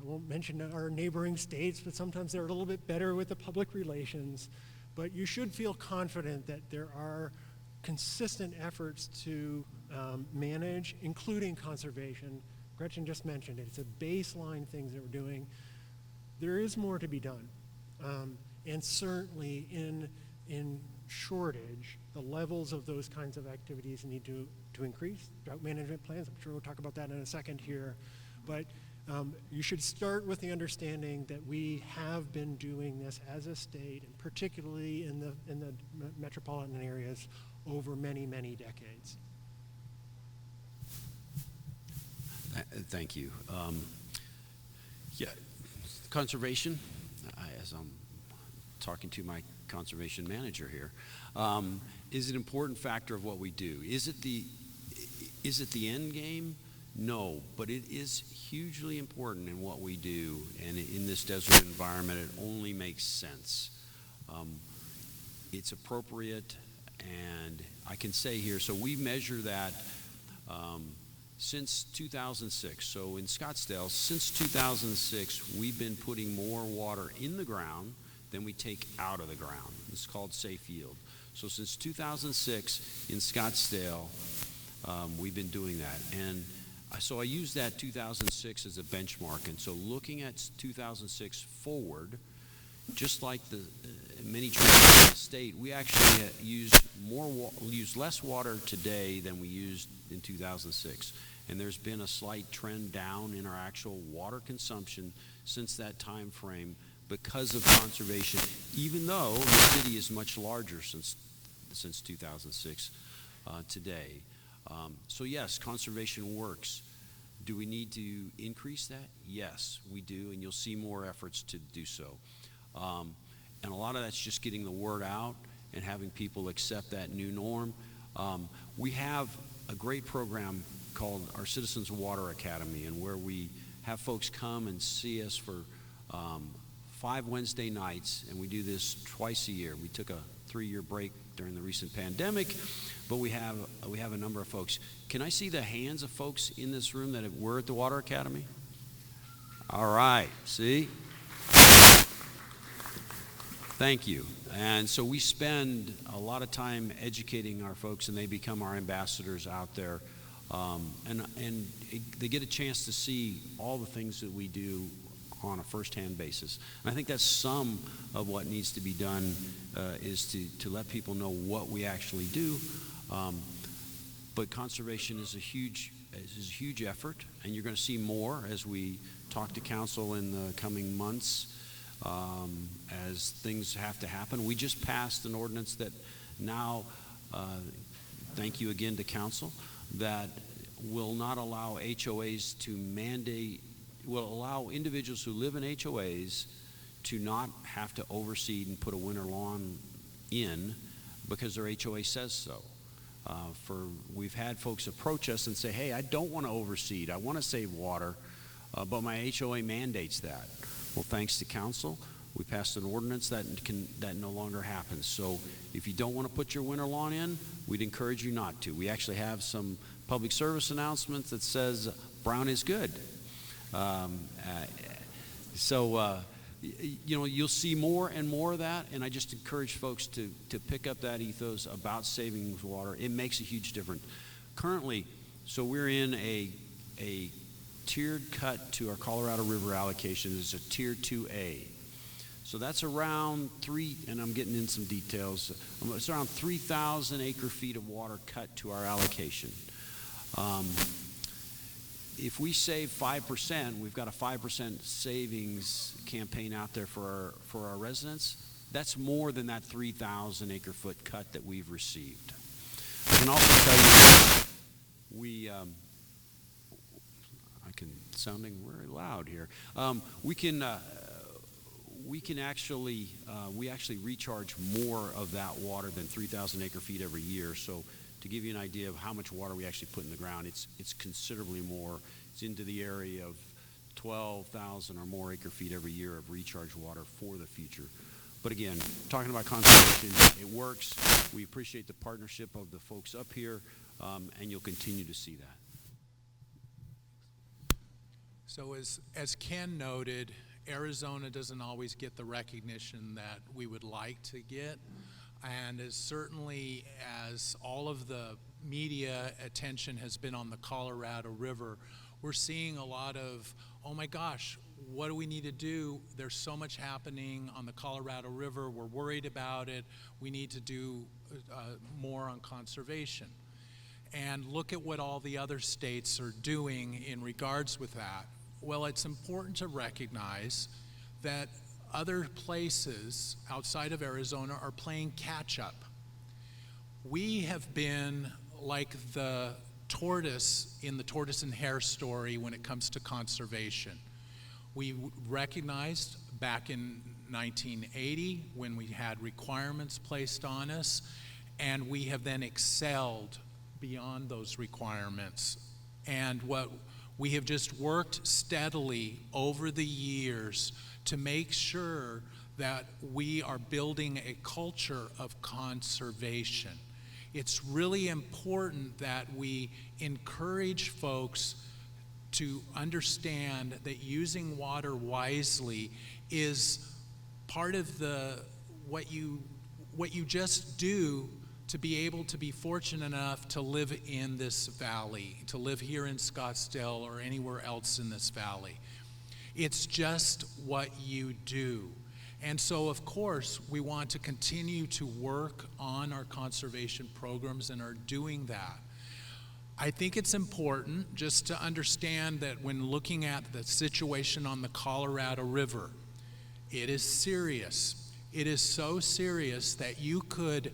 won't mention our neighboring states, but sometimes they're a little bit better with the public relations. But you should feel confident that there are consistent efforts to manage, including conservation. Gretchen just mentioned it. It's a baseline things that we're doing. There is more to be done. And certainly in shortage, the levels of those kinds of activities need to increase. Drought management plans, I'm sure we'll talk about that in a second here. But you should start with the understanding that we have been doing this as a state, and particularly in the metropolitan areas, over many, many decades. Thank you. Yeah, conservation, as I'm talking to my conservation manager here, is an important factor of what we do. Is it the end game? No, but it is hugely important in what we do, and in this desert environment, it only makes sense. It's appropriate, and I can say here, so we measure that since 2006. So in Scottsdale, since 2006, we've been putting more water in the ground than we take out of the ground. It's called safe yield. So since 2006 in Scottsdale, we've been doing that. And so I use that 2006 as a benchmark. And so looking at 2006 forward, just like the many treatments in the state, we actually use less water today than we used in 2006. And there's been a slight trend down in our actual water consumption since that time frame because of conservation, even though the city is much larger since 2006 today. So yes, conservation works. Do we need to increase that? Yes, we do, and you'll see more efforts to do so. And a lot of that's just getting the word out and having people accept that new norm. We have a great program called our Citizens Water Academy, and where we have folks come and see us for 5 Wednesday nights, and we do this twice a year. We took a 3-year break during the recent pandemic, but we have a number of folks. Can I see the hands of folks in this room that were at the Water Academy? All right, see? Thank you. And so we spend a lot of time educating our folks, and they become our ambassadors out there. They get a chance to see all the things that we do on a first-hand basis. And I think that's some of what needs to be done is to let people know what we actually do. But conservation is a huge effort, and you're going to see more as we talk to council in the coming months as things have to happen. We just passed an ordinance that now, thank you again to council, that will not allow HOAs to will allow individuals who live in HOAs to not have to overseed and put a winter lawn in because their HOA says so. We've had folks approach us and say, hey, I don't want to overseed, I want to save water, but my HOA mandates that. Well, thanks to council, we passed an ordinance that no longer happens. So if you don't want to put your winter lawn in, we'd encourage you not to. We actually have some public service announcements that says brown is good. You'll see more and more of that, and I just encourage folks to pick up that ethos about saving water. It makes a huge difference. Currently, so we're in a tiered cut to our Colorado River allocation. It's a tier 2A. So that's around and I'm getting in some details, it's around 3,000 acre feet of water cut to our allocation. If we save 5%, we've got a 5% savings campaign out there for our residents. That's more than that 3,000 acre foot cut that we've received. I can also tell you, sounding very loud here. We actually recharge more of that water than 3,000 acre feet every year. So to give you an idea of how much water we actually put in the ground, it's considerably more. It's into the area of 12,000 or more acre feet every year of recharge water for the future. But again, talking about conservation, it works. We appreciate the partnership of the folks up here, and you'll continue to see that. So as Ken noted, Arizona doesn't always get the recognition that we would like to get. And certainly as all of the media attention has been on the Colorado River, we're seeing a lot of, oh my gosh, what do we need to do? There's so much happening on the Colorado River. We're worried about it. We need to do more on conservation. And look at what all the other states are doing in regards with that. Well, it's important to recognize that other places outside of Arizona are playing catch up. We have been like the tortoise in the tortoise and hare story when it comes to conservation. We recognized back in 1980 when we had requirements placed on us, and we have then excelled beyond those requirements. And what we have just worked steadily over the years to make sure that we are building a culture of conservation. It's really important that we encourage folks to understand that using water wisely is part of what what you just do to be able to be fortunate enough to live in this valley, to live here in Scottsdale or anywhere else in this valley. It's just what you do. And so, of course, we want to continue to work on our conservation programs and are doing that. I think it's important just to understand that when looking at the situation on the Colorado River, it is serious. It is so serious that you could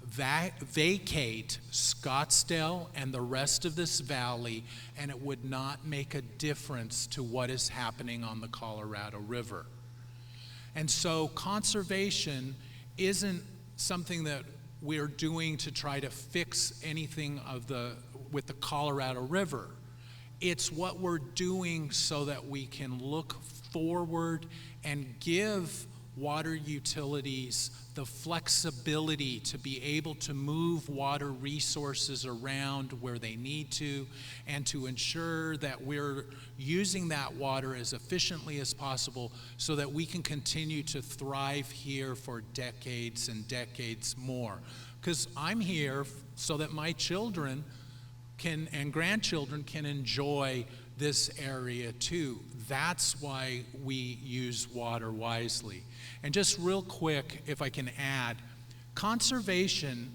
vacate Scottsdale and the rest of this valley, and it would not make a difference to what is happening on the Colorado River. And so conservation isn't something that we're doing to try to fix anything with the Colorado River. It's what we're doing so that we can look forward and give water utilities the flexibility to be able to move water resources around where they need to, and to ensure that we're using that water as efficiently as possible so that we can continue to thrive here for decades and decades more. Because I'm here so that my children and grandchildren can enjoy this area too. That's why we use water wisely. And just real quick, if I can add, conservation,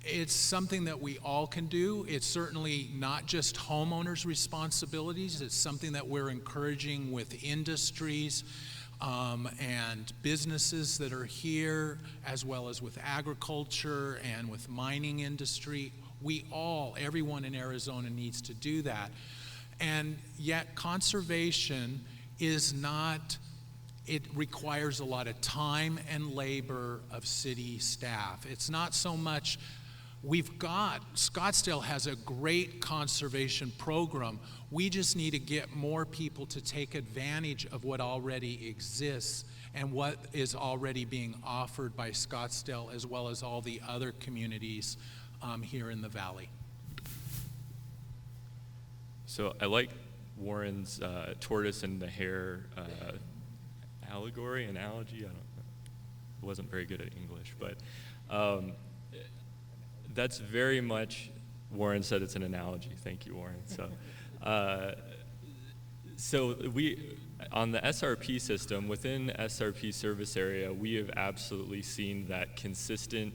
it's something that we all can do. It's certainly not just homeowners' responsibilities. It's something that we're encouraging with industries and businesses that are here, as well as with agriculture and with mining industry. Everyone in Arizona needs to do that. And yet conservation is not, it requires a lot of time and labor of city staff. It's not so much, Scottsdale has a great conservation program. We just need to get more people to take advantage of what already exists and what is already being offered by Scottsdale, as well as all the other communities here in the valley. So I like Warren's tortoise and the hare analogy. I wasn't very good at English, but that's very much, Warren said it's an analogy. Thank you, Warren. So we, on the SRP system, within SRP service area, we have absolutely seen that consistent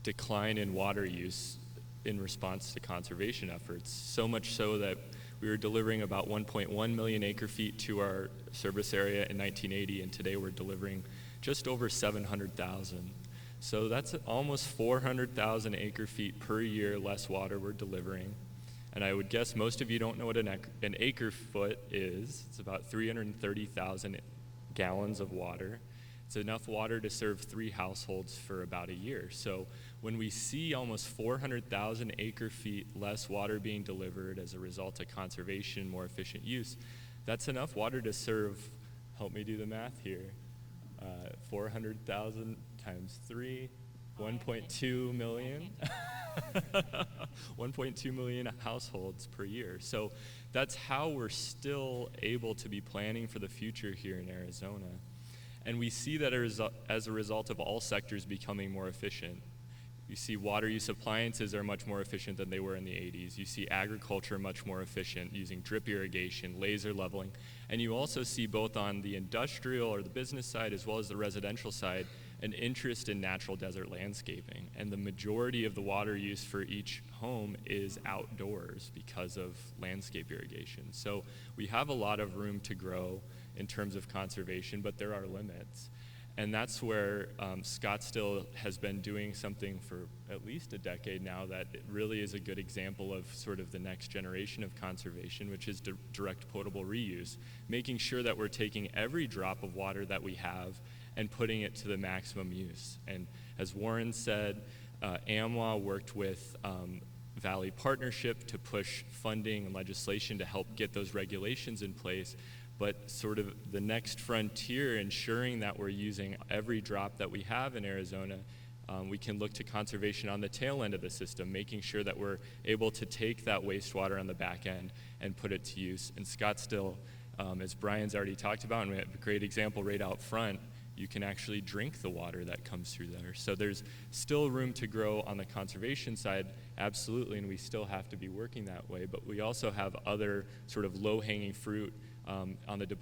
decline in water use in response to conservation efforts, so much so that we were delivering about 1.1 million acre feet to our service area in 1980, and today we're delivering just over 700,000. So that's almost 400,000 acre feet per year less water we're delivering. And I would guess most of you don't know what an acre foot is. It's about 330,000 gallons of water. It's enough water to serve 3 households for about a year. So when we see almost 400,000 acre feet less water being delivered as a result of conservation, more efficient use, that's enough water to serve, help me do the math here, 400,000 times 3, 1.2 million. 1.2 million households per year. So that's how we're still able to be planning for the future here in Arizona. And we see that as a result of all sectors becoming more efficient. You see water use appliances are much more efficient than they were in the 80s. You see agriculture much more efficient using drip irrigation, laser leveling. And you also see both on the industrial or the business side as well as the residential side an interest in natural desert landscaping. And the majority of the water use for each home is outdoors because of landscape irrigation. So we have a lot of room to grow in terms of conservation, but there are limits. And that's where Scottsdale has been doing something for at least a decade now that it really is a good example of sort of the next generation of conservation, which is direct potable reuse, making sure that we're taking every drop of water that we have and putting it to the maximum use. And as Warren said, Amwa worked with Valley Partnership to push funding and legislation to help get those regulations in place. But sort of the next frontier, ensuring that we're using every drop that we have in Arizona, we can look to conservation on the tail end of the system, making sure that we're able to take that wastewater on the back end and put it to use. In Scottsdale, as Brian's already talked about, and we have a great example right out front, you can actually drink the water that comes through there. So there's still room to grow on the conservation side, absolutely, and we still have to be working that way, but we also have other sort of low-hanging fruit on the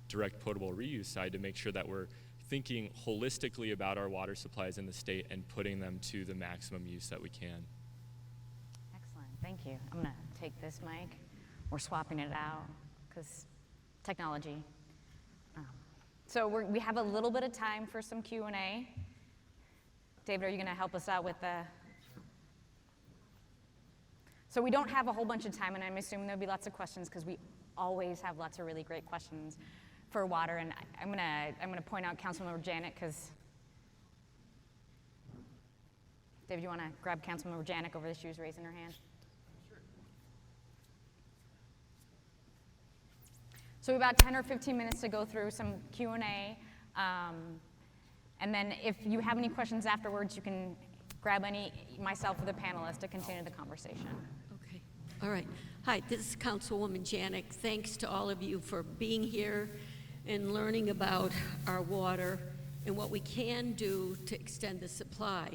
direct potable reuse side to make sure that we're thinking holistically about our water supplies in the state and putting them to the maximum use that we can. Excellent, thank you. I'm gonna take this mic. We're swapping it out because technology. So we have a little bit of time for some Q&A. David, are you gonna help us out with the? So we don't have a whole bunch of time, and I'm assuming there'll be lots of questions because we always have lots of really great questions for water. And I'm gonna point out Councilmember Janik because David, you want to grab Councilmember Janik over there? She was raising her hand. So we have about 10 or 15 minutes to go through some Q&A. And then if you have any questions afterwards, you can grab myself or the panelists to continue the conversation. Okay, all right. Hi, this is Councilwoman Janik. Thanks to all of you for being here and learning about our water and what we can do to extend the supply.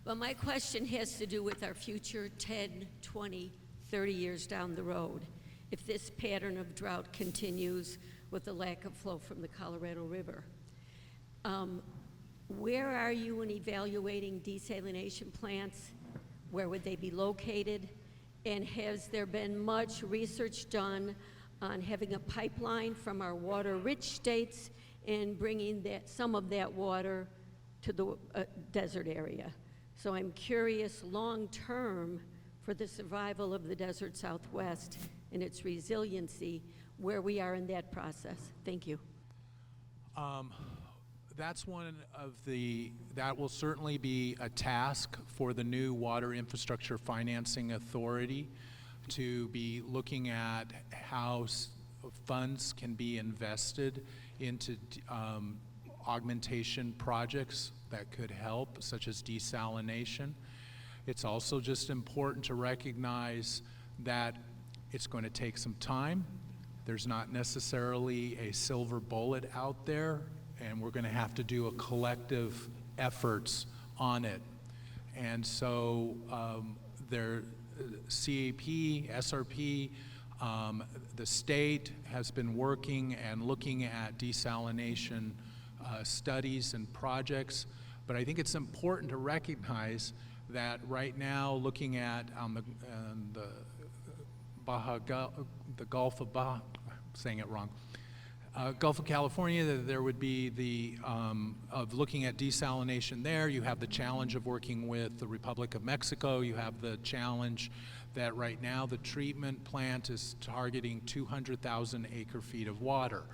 But my question has to do with our future 10, 20, 30 years down the road. If this pattern of drought continues with the lack of flow from the Colorado River. Where are you in evaluating desalination plants? Where would they be located? And has there been much research done on having a pipeline from our water-rich states and bringing some of that water to the desert area? So I'm curious long-term for the survival of the desert Southwest and its resiliency, where we are in that process. Thank you. That's one of that will certainly be a task for the new Water Infrastructure Financing Authority to be looking at how funds can be invested into augmentation projects that could help, such as desalination. It's also just important to recognize that it's going to take some time. There's not necessarily a silver bullet out there, and we're going to have to do a collective efforts on it. And so CAP, SRP, the state has been working and looking at desalination studies and projects, but I think it's important to recognize that right now, looking at the Gulf of Baja, saying it wrong, Gulf of California, there would be of looking at desalination there. You have the challenge of working with the Republic of Mexico. You have the challenge that right now the treatment plant is targeting 200,000 acre-feet of water.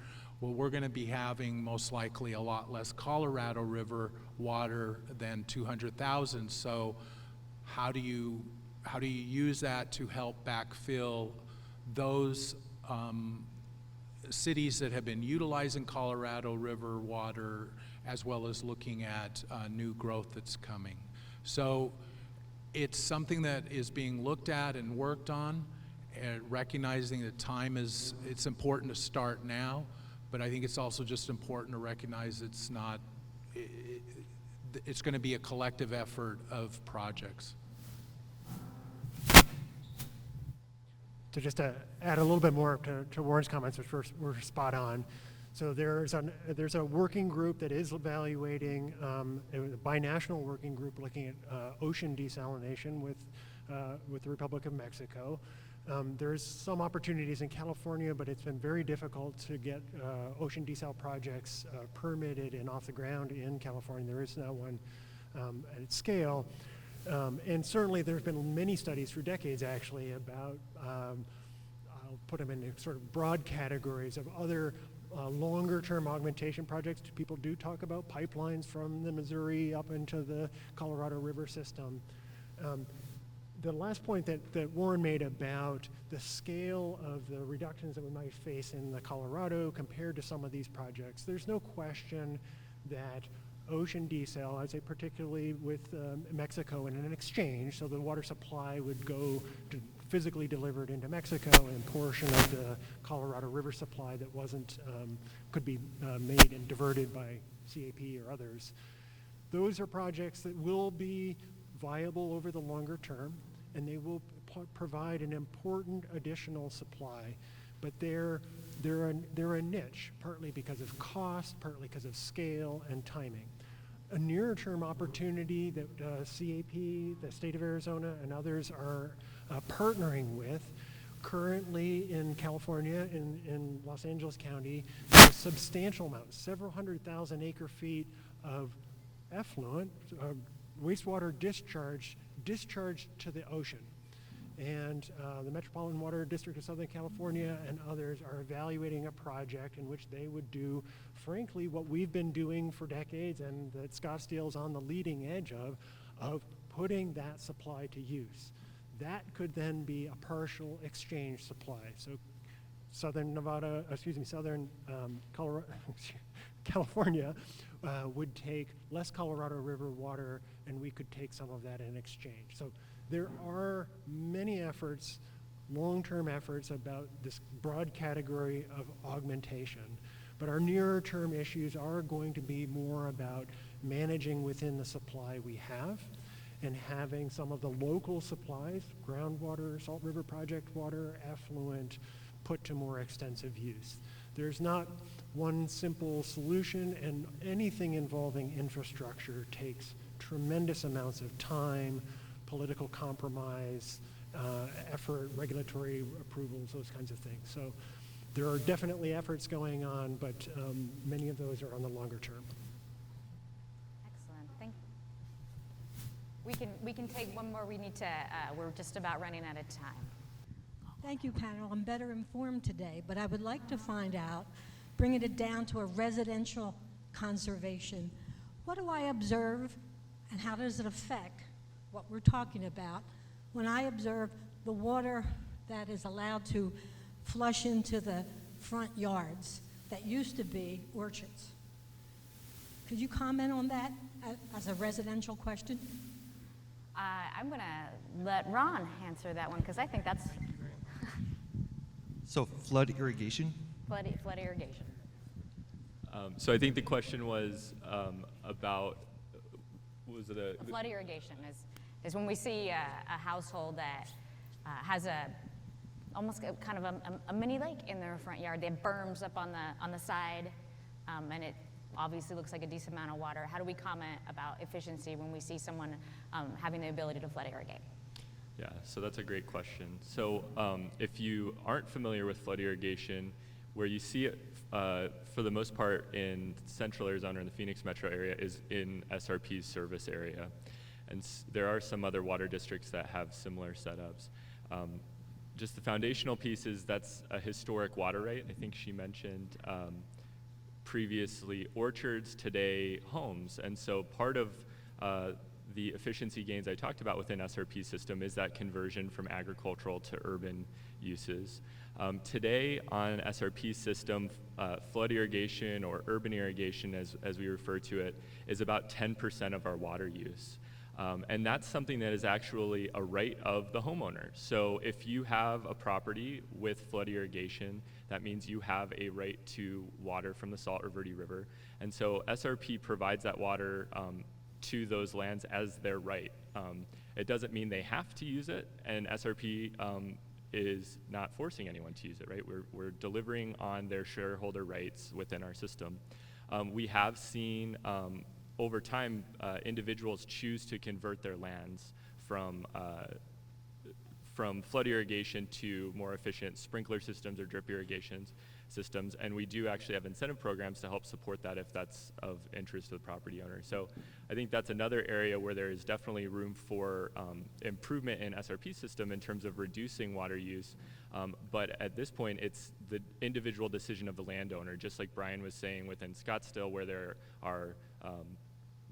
Well, we're going to be having most likely a lot less Colorado River water than 200,000. So how do you use that to help backfill those cities that have been utilizing Colorado River water, as well as looking at new growth that's coming? So it's something that is being looked at and worked on, and recognizing that it's important to start now, but I think it's also just important to recognize it's going to be a collective effort of projects. So just to add a little bit more to Warren's comments, which were spot on. So there's a working group that is evaluating, a binational working group looking at ocean desalination with the Republic of Mexico. There's some opportunities in California, but it's been very difficult to get ocean desal projects permitted and off the ground in California. There is now one at its scale. And certainly there's been many studies for decades actually about, I'll put them in sort of broad categories of other longer term augmentation projects. People do talk about pipelines from the Missouri up into the Colorado River system. The last point that Warren made about the scale of the reductions that we might face in the Colorado compared to some of these projects, there's no question that ocean desal, I'd say particularly with Mexico in an exchange, so the water supply would go to physically delivered into Mexico, and portion of the Colorado River supply that wasn't, could be made and diverted by CAP or others. Those are projects that will be viable over the longer term, and they will provide an important additional supply, but they're a niche, partly because of cost, partly because of scale and timing. A nearer-term opportunity that CAP, the state of Arizona, and others are partnering with currently in California, in Los Angeles County, there's a substantial amount, several 100,000 acre-feet of effluent, wastewater discharged to the ocean. And the Metropolitan Water District of Southern California and others are evaluating a project in which they would do, frankly, what we've been doing for decades and that Scottsdale's on the leading edge of putting that supply to use. That could then be a partial exchange supply. So Southern Colorado, California would take less Colorado River water, and we could take some of that in exchange. So there are many efforts, long-term efforts about this broad category of augmentation, but our nearer-term issues are going to be more about managing within the supply we have and having some of the local supplies, groundwater, Salt River Project water, effluent, put to more extensive use. There's not one simple solution, and anything involving infrastructure takes tremendous amounts of time, political compromise, effort, regulatory approvals, those kinds of things. So there are definitely efforts going on, but many of those are on the longer term. Excellent. Thank you. We can take one more. We need to. We're just about running out of time. Thank you, panel. I'm better informed today, but I would like to find out, bringing it down to a residential conservation, what do I observe and how does it affect what we're talking about when I observe the water that is allowed to flush into the front yards that used to be orchards? Could you comment on that as a residential question? I'm going to let Ron answer that one because I think that's So flood irrigation? flood irrigation. So I think the question was about, was it a? Flood irrigation is when we see a household that has almost kind of a mini lake in their front yard. They have berms up on the side, and it obviously looks like a decent amount of water. How do we comment about efficiency when we see someone having the ability to flood irrigate? Yeah, so that's a great question. So if you aren't familiar with flood irrigation, where you see it for the most part in central Arizona and the Phoenix metro area is in SRP's service area. And there are some other water districts that have similar setups. Just the foundational piece is that's a historic water right. I think she mentioned previously orchards, today homes. And so part of the efficiency gains I talked about within SRP system is that conversion from agricultural to urban uses. Today on SRP system, flood irrigation or urban irrigation as we refer to it is about 10% of our water use. And that's something that is actually a right of the homeowner. So if you have a property with flood irrigation, that means you have a right to water from the Salt or Verde River. And so SRP provides that water to those lands as their right. It doesn't mean they have to use it, and SRP is not forcing anyone to use it, right? We're delivering on their shareholder rights within our system. We have seen over time individuals choose to convert their lands from flood irrigation to more efficient sprinkler systems or drip irrigation systems, and we do actually have incentive programs to help support that if that's of interest to the property owner. So I think that's another area where there is definitely room for improvement in SRP system in terms of reducing water use, but at this point it's the individual decision of the landowner, just like Brian was saying within Scottsdale, where there are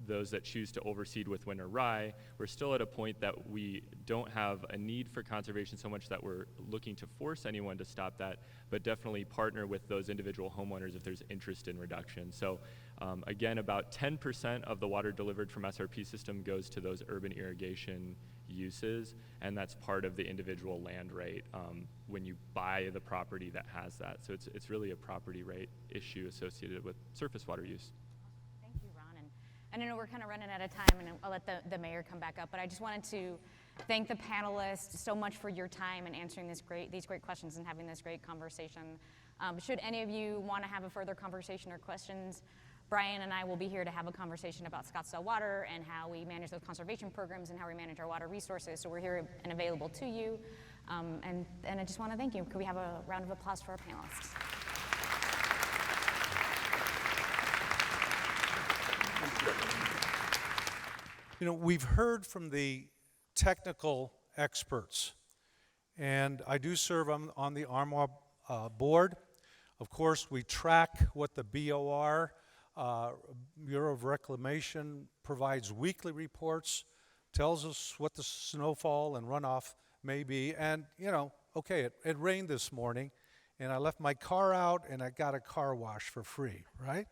those that choose to overseed with winter rye. We're still at a point that we don't have a need for conservation so much that we're looking to force anyone to stop that, but definitely partner with those individual homeowners if there's interest in reduction. So again, about 10% of the water delivered from SRP system goes to those urban irrigation uses, and that's part of the individual land rate when you buy the property that has that. So it's really a property rate issue associated with surface water use. Thank you, Ron. And I know we're kind of running out of time, and I'll let the mayor come back up, but I just wanted to thank the panelists so much for your time and answering these great questions and having this great conversation. Should any of you want to have a further conversation or questions, Brian and I will be here to have a conversation about Scottsdale Water and how we manage those conservation programs and how we manage our water resources. So we're here and available to you. And I just want to thank you. Could we have a round of applause for our panelists? You know, we've heard from the technical experts, and I do serve on the Amwa board. Of course, we track what the BOR, Bureau of Reclamation, provides weekly reports, tells us what the snowfall and runoff may be. And, you know, okay, it rained this morning, and I left my car out, and I got a car wash for free, right?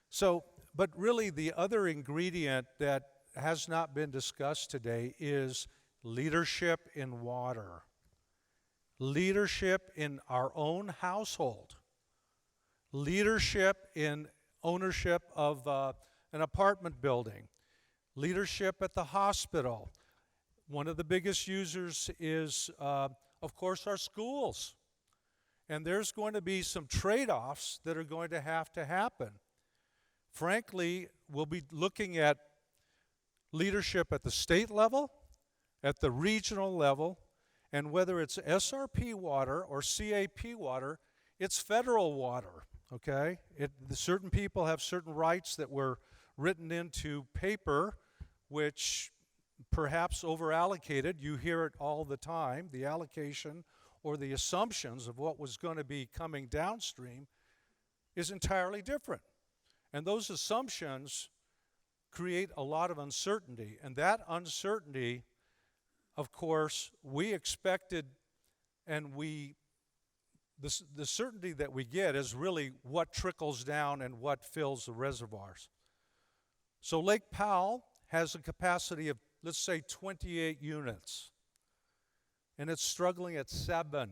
So, but really the other ingredient that has not been discussed today is leadership in water. Leadership in our own household. Leadership in ownership of an apartment building. Leadership at the hospital. One of the biggest users is, of course, our schools. And there's going to be some trade-offs that are going to happen. Frankly, we'll be looking at leadership at the state level, at the regional level, and whether it's SRP water or CAP water, it's federal water, okay? Certain people have certain rights that were written into paper, which perhaps over-allocated. You hear it all the time, the allocation or the assumptions of what was going to be coming downstream is entirely different. And those assumptions create a lot of uncertainty. And that uncertainty, of course, we expected, and the certainty that we get is really what trickles down and what fills the reservoirs. So Lake Powell has a capacity of, let's say, 28 units, and it's struggling at 7.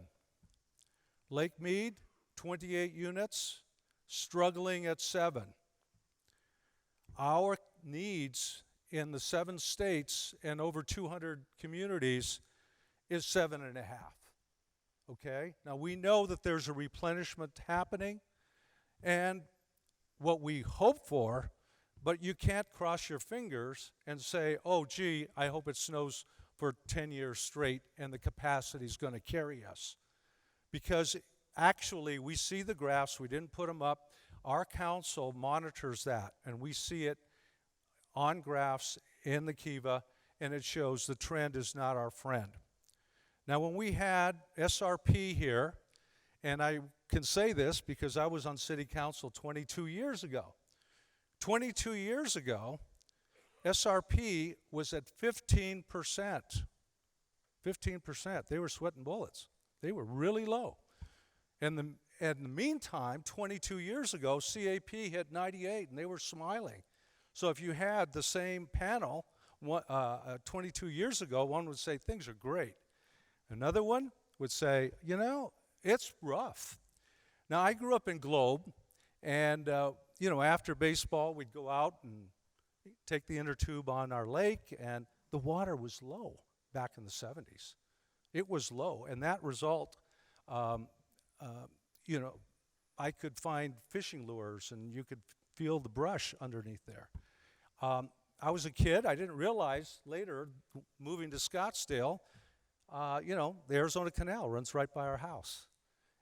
Lake Mead, 28 units, struggling at 7. Our needs in the 7 states and over 200 communities is 7.5. Okay? Now we know that there's a replenishment happening, and what we hope for, but you can't cross your fingers and say, oh, gee, I hope it snows for 10 years straight and the capacity is going to carry us. Because actually, we see the graphs, we didn't put them up. Our council monitors that, and we see it on graphs in the Kiva, and it shows the trend is not our friend. Now, when we had SRP here, and I can say this because I was on city council 22 years ago. 22 years ago, SRP was at 15%. 15%. They were sweating bullets. They were really low. And in the meantime, 22 years ago, CAP hit 98, and they were smiling. So if you had the same panel 22 years ago, one would say things are great. Another one would say, you know, it's rough. Now, I grew up in Globe, and, you know, after baseball, we'd go out and take the inner tube on our lake, and the water was low back in the 70s. It was low, and that result, you know, I could find fishing lures, and you could feel the brush underneath there. I was a kid. I didn't realize later, moving to Scottsdale, you know, the Arizona Canal runs right by our house.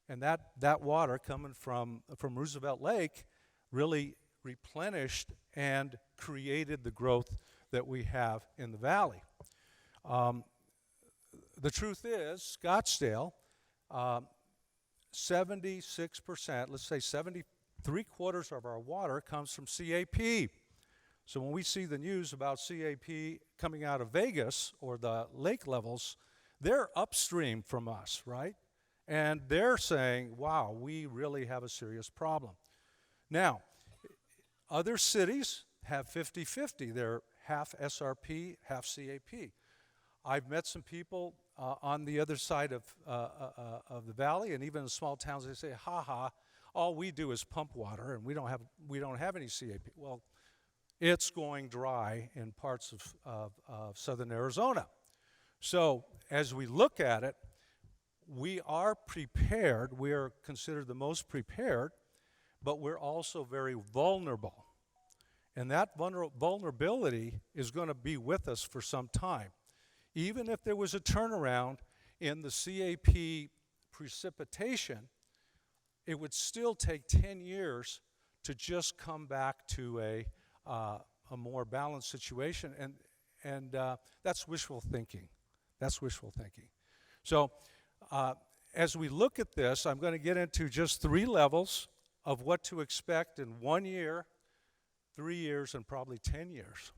And that water coming from Roosevelt Lake really replenished and created the growth that we have in the valley. The truth is, Scottsdale, 76%, let's say 3/4 of our water comes from CAP. So when we see the news about CAP coming out of Vegas or the lake levels, they're upstream from us, right? And they're saying, wow, we really have a serious problem. Now, other cities have 50-50. They're half SRP, half CAP. I've met some people on the other side of the valley, and even in small towns, they say, "Ha ha, all we do is pump water, and we don't have any CAP." Well, it's going dry in parts of southern Arizona. So as we look at it, we are prepared. We are considered the most prepared, but we're also very vulnerable. And that vulnerability is going to be with us for some time. Even if there was a turnaround in the CAP precipitation, it would still take 10 years to just come back to a more balanced situation, and that's wishful thinking. That's wishful thinking. So as we look at this, I'm going to get into just 3 levels of what to expect in 1 year, 3 years, and probably 10 years.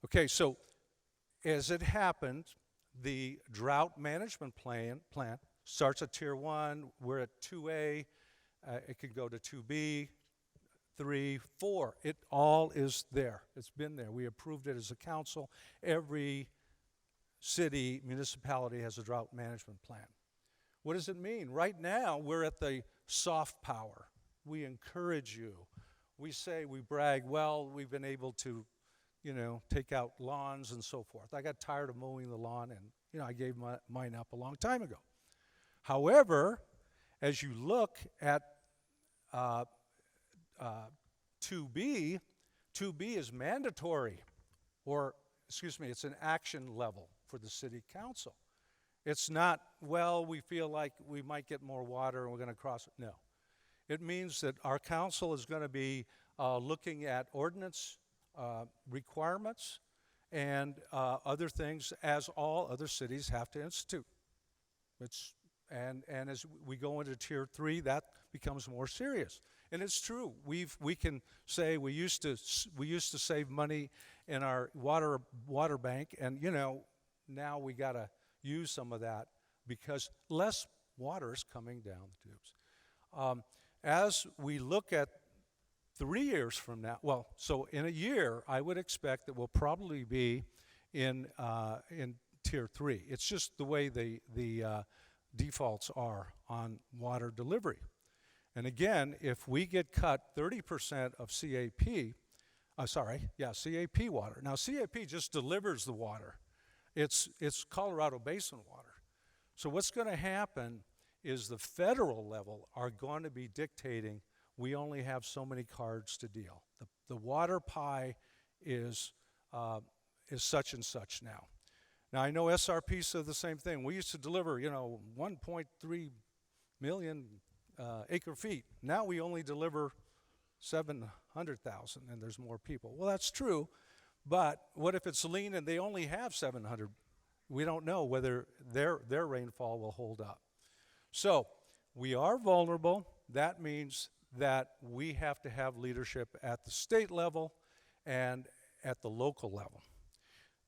Okay, so as it happened, the drought management plan starts at tier 1. We're at 2A. It could go to 2B, 3, 4. It all is there. It's been there. We approved it as a council. Every city, municipality has a drought management plan. What does it mean? Right now, we're at the soft power. We encourage you. We say, we brag, well, we've been able to, take out lawns and so forth. I got tired of mowing the lawn, and, I gave mine up a long time ago. However, as you look at 2B, 2B is mandatory, it's an action level for the city council. It's not, well, we feel like we might get more water and we're going to cross it. No. It means that our council is going to be looking at ordinance requirements and other things, as all other cities have to institute. And as we go into tier 3, that becomes more serious. And it's true. We can say we used to save money in our water bank, and now we got to use some of that because less water is coming down the tubes. As we look at 3 years from now, well, so in a year, I would expect that we'll probably be in tier 3. It's just the way the defaults are on water delivery. And again, if we get cut 30% of CAP water. Now, CAP just delivers the water. It's Colorado Basin water. So what's going to happen is the federal level are going to be dictating we only have so many cards to deal. The water pie is such and such now. Now, I know SRP said the same thing. We used to deliver, 1.3 million acre feet. Now we only deliver 700,000, and there's more people. Well, that's true, but what if it's lean and they only have 700? We don't know whether their rainfall will hold up. So we are vulnerable. That means that we have to have leadership at the state level and at the local level.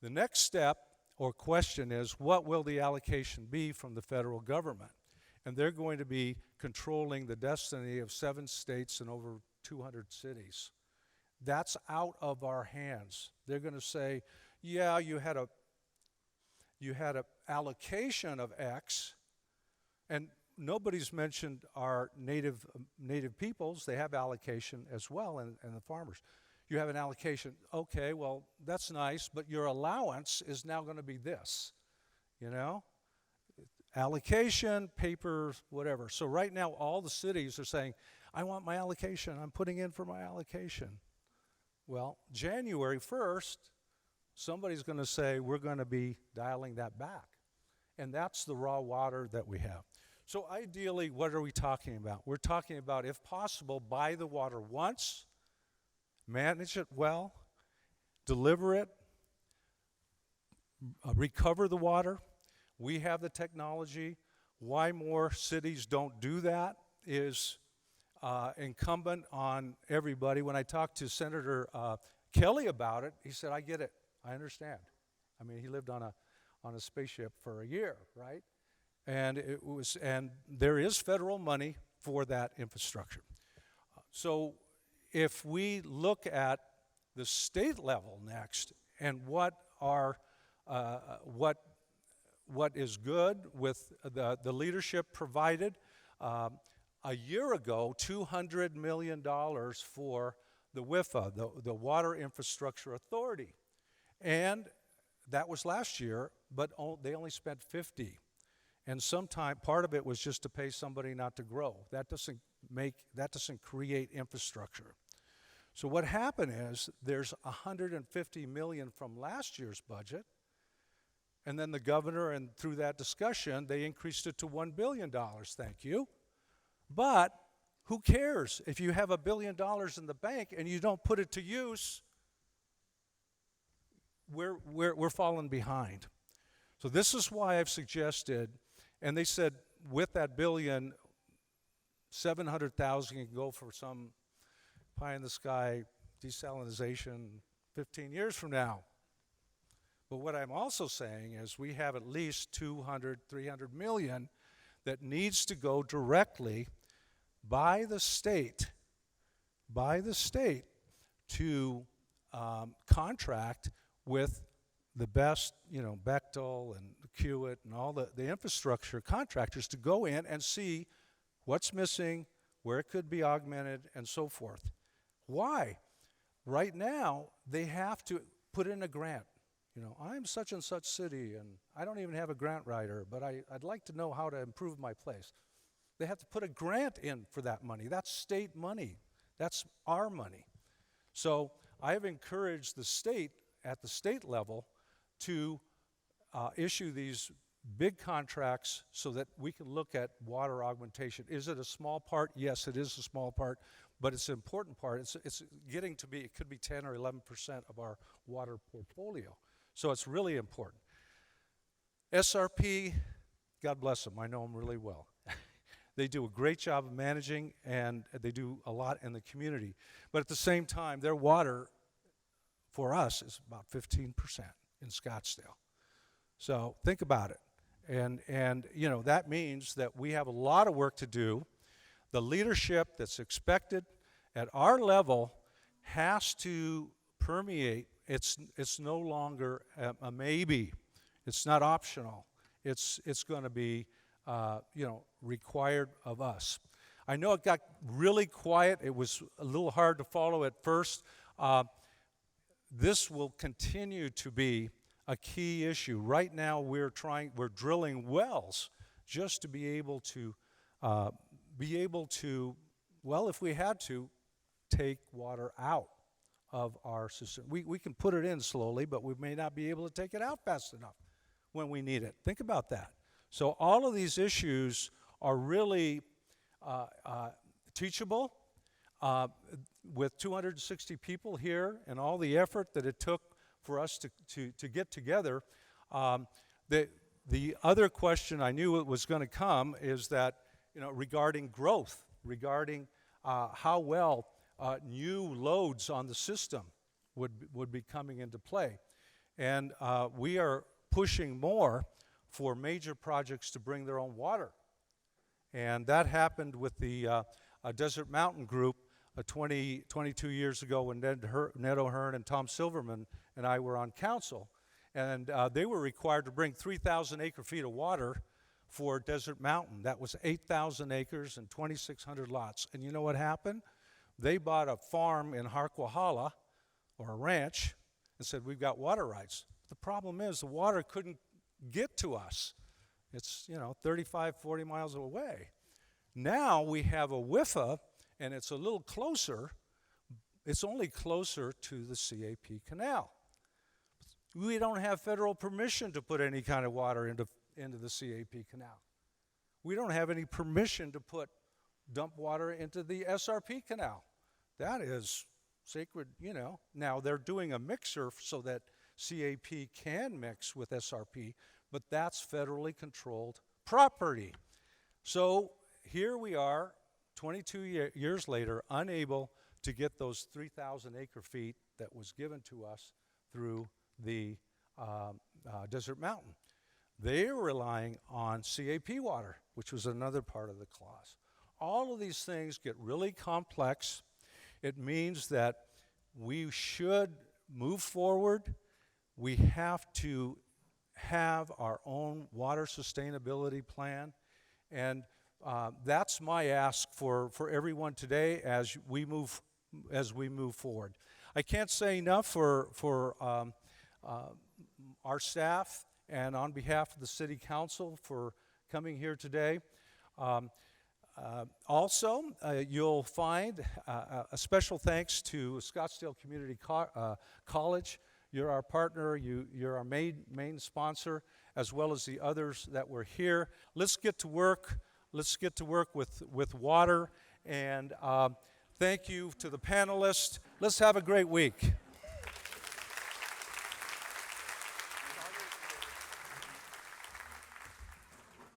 The next step or question is, what will the allocation be from the federal government? And they're going to be controlling the destiny of 7 states and over 200 cities. That's out of our hands. They're going to say, yeah, you had a allocation of X, and nobody's mentioned our native peoples. They have allocation as well, and the farmers. You have an allocation. Okay, well, that's nice, but your allowance is now going to be this, Allocation, paper, whatever. So right now, all the cities are saying, I want my allocation. I'm putting in for my allocation. Well, January 1st, somebody's going to say, we're going to be dialing that back. And that's the raw water that we have. So ideally, what are we talking about? We're talking about, if possible, buy the water once, manage it well, deliver it, recover the water. We have the technology. Why more cities don't do that is incumbent on everybody. When I talked to Senator Kelly about it, he said, I get it. I understand. I mean, he lived on a spaceship for a year, right? And there is federal money for that infrastructure. So if we look at the state level next and what what is good with the leadership provided. A year ago, $200 million for the WIFA, the Water Infrastructure Authority. And that was last year, but they only spent 50. And sometime part of it was just to pay somebody not to grow. That doesn't create infrastructure. So what happened is there's $150 million from last year's budget, and then the governor, and through that discussion, they increased it to $1 billion, thank you. But who cares if you have $1 billion in the bank and you don't put it to use? We're falling behind. So this is why I've suggested, and they said with that billion, 700,000 can go for some pie in the sky desalination 15 years from now. But what I'm also saying is we have at least 200, 300 million that needs to go directly by the state to contract with the best, Bechtel and Hewitt and all the infrastructure contractors to go in and see what's missing, where it could be augmented, and so forth. Why? Right now, they have to put in a grant. I'm such and such city, and I don't even have a grant writer, but I'd like to know how to improve my place. They have to put a grant in for that money. That's state money. That's our money. So I have encouraged the state, at the state level, to issue these big contracts so that we can look at water augmentation. Is it a small part? Yes, it is a small part, but it's an important part. It's getting to be, it could be 10 or 11% of our water portfolio. So it's really important. SRP, God bless them, I know them really well. They do a great job of managing, and they do a lot in the community. But at the same time, their water, for us, is about 15% in Scottsdale. So think about it. And that means that we have a lot of work to do. The leadership that's expected at our level has to permeate. It's no longer a maybe. It's not optional. It's going to be required of us. I know it got really quiet. It was a little hard to follow at first. This will continue to be a key issue. Right now, we're drilling wells just to be able to, well, if we had to, take water out of our system. We can put it in slowly, but we may not be able to take it out fast enough when we need it. Think about that. So all of these issues are really teachable. With 260 people here and all the effort that it took for us to get together, the other question I knew it was going to come is that, regarding growth, regarding how well new loads on the system would be coming into play. And we are pushing more for major projects to bring their own water. And that happened with the Desert Mountain Group 22 years ago when Ned O'Hearn and Tom Silverman and I were on council. And they were required to bring 3,000 acre-feet of water for Desert Mountain. That was 8,000 acres and 2,600 lots. And you know what happened? They bought a farm in Harquahala, or a ranch, and said, we've got water rights. The problem is the water couldn't get to us. It's, 35, 40 miles away. Now we have a WIFA, and it's a little closer. It's only closer to the CAP canal. We don't have federal permission to put any kind of water into the CAP canal. We don't have any permission to dump water into the SRP canal. That is sacred, Now they're doing a mixer so that CAP can mix with SRP, but that's federally controlled property. So here we are, 22 years later, unable to get those 3,000 acre feet that was given to us through the Desert Mountain. They are relying on CAP water, which was another part of the clause. All of these things get really complex. It means that we should move forward. We have to have our own water sustainability plan, and that's my ask for everyone today as we move forward. I can't say enough for our staff and on behalf of the City Council for coming here today. Also, you'll find a special thanks to Scottsdale Community College. You're our partner, you're our main sponsor, as well as the others that were here. Let's get to work. Let's get to work with water. And thank you to the panelists. Let's have a great week.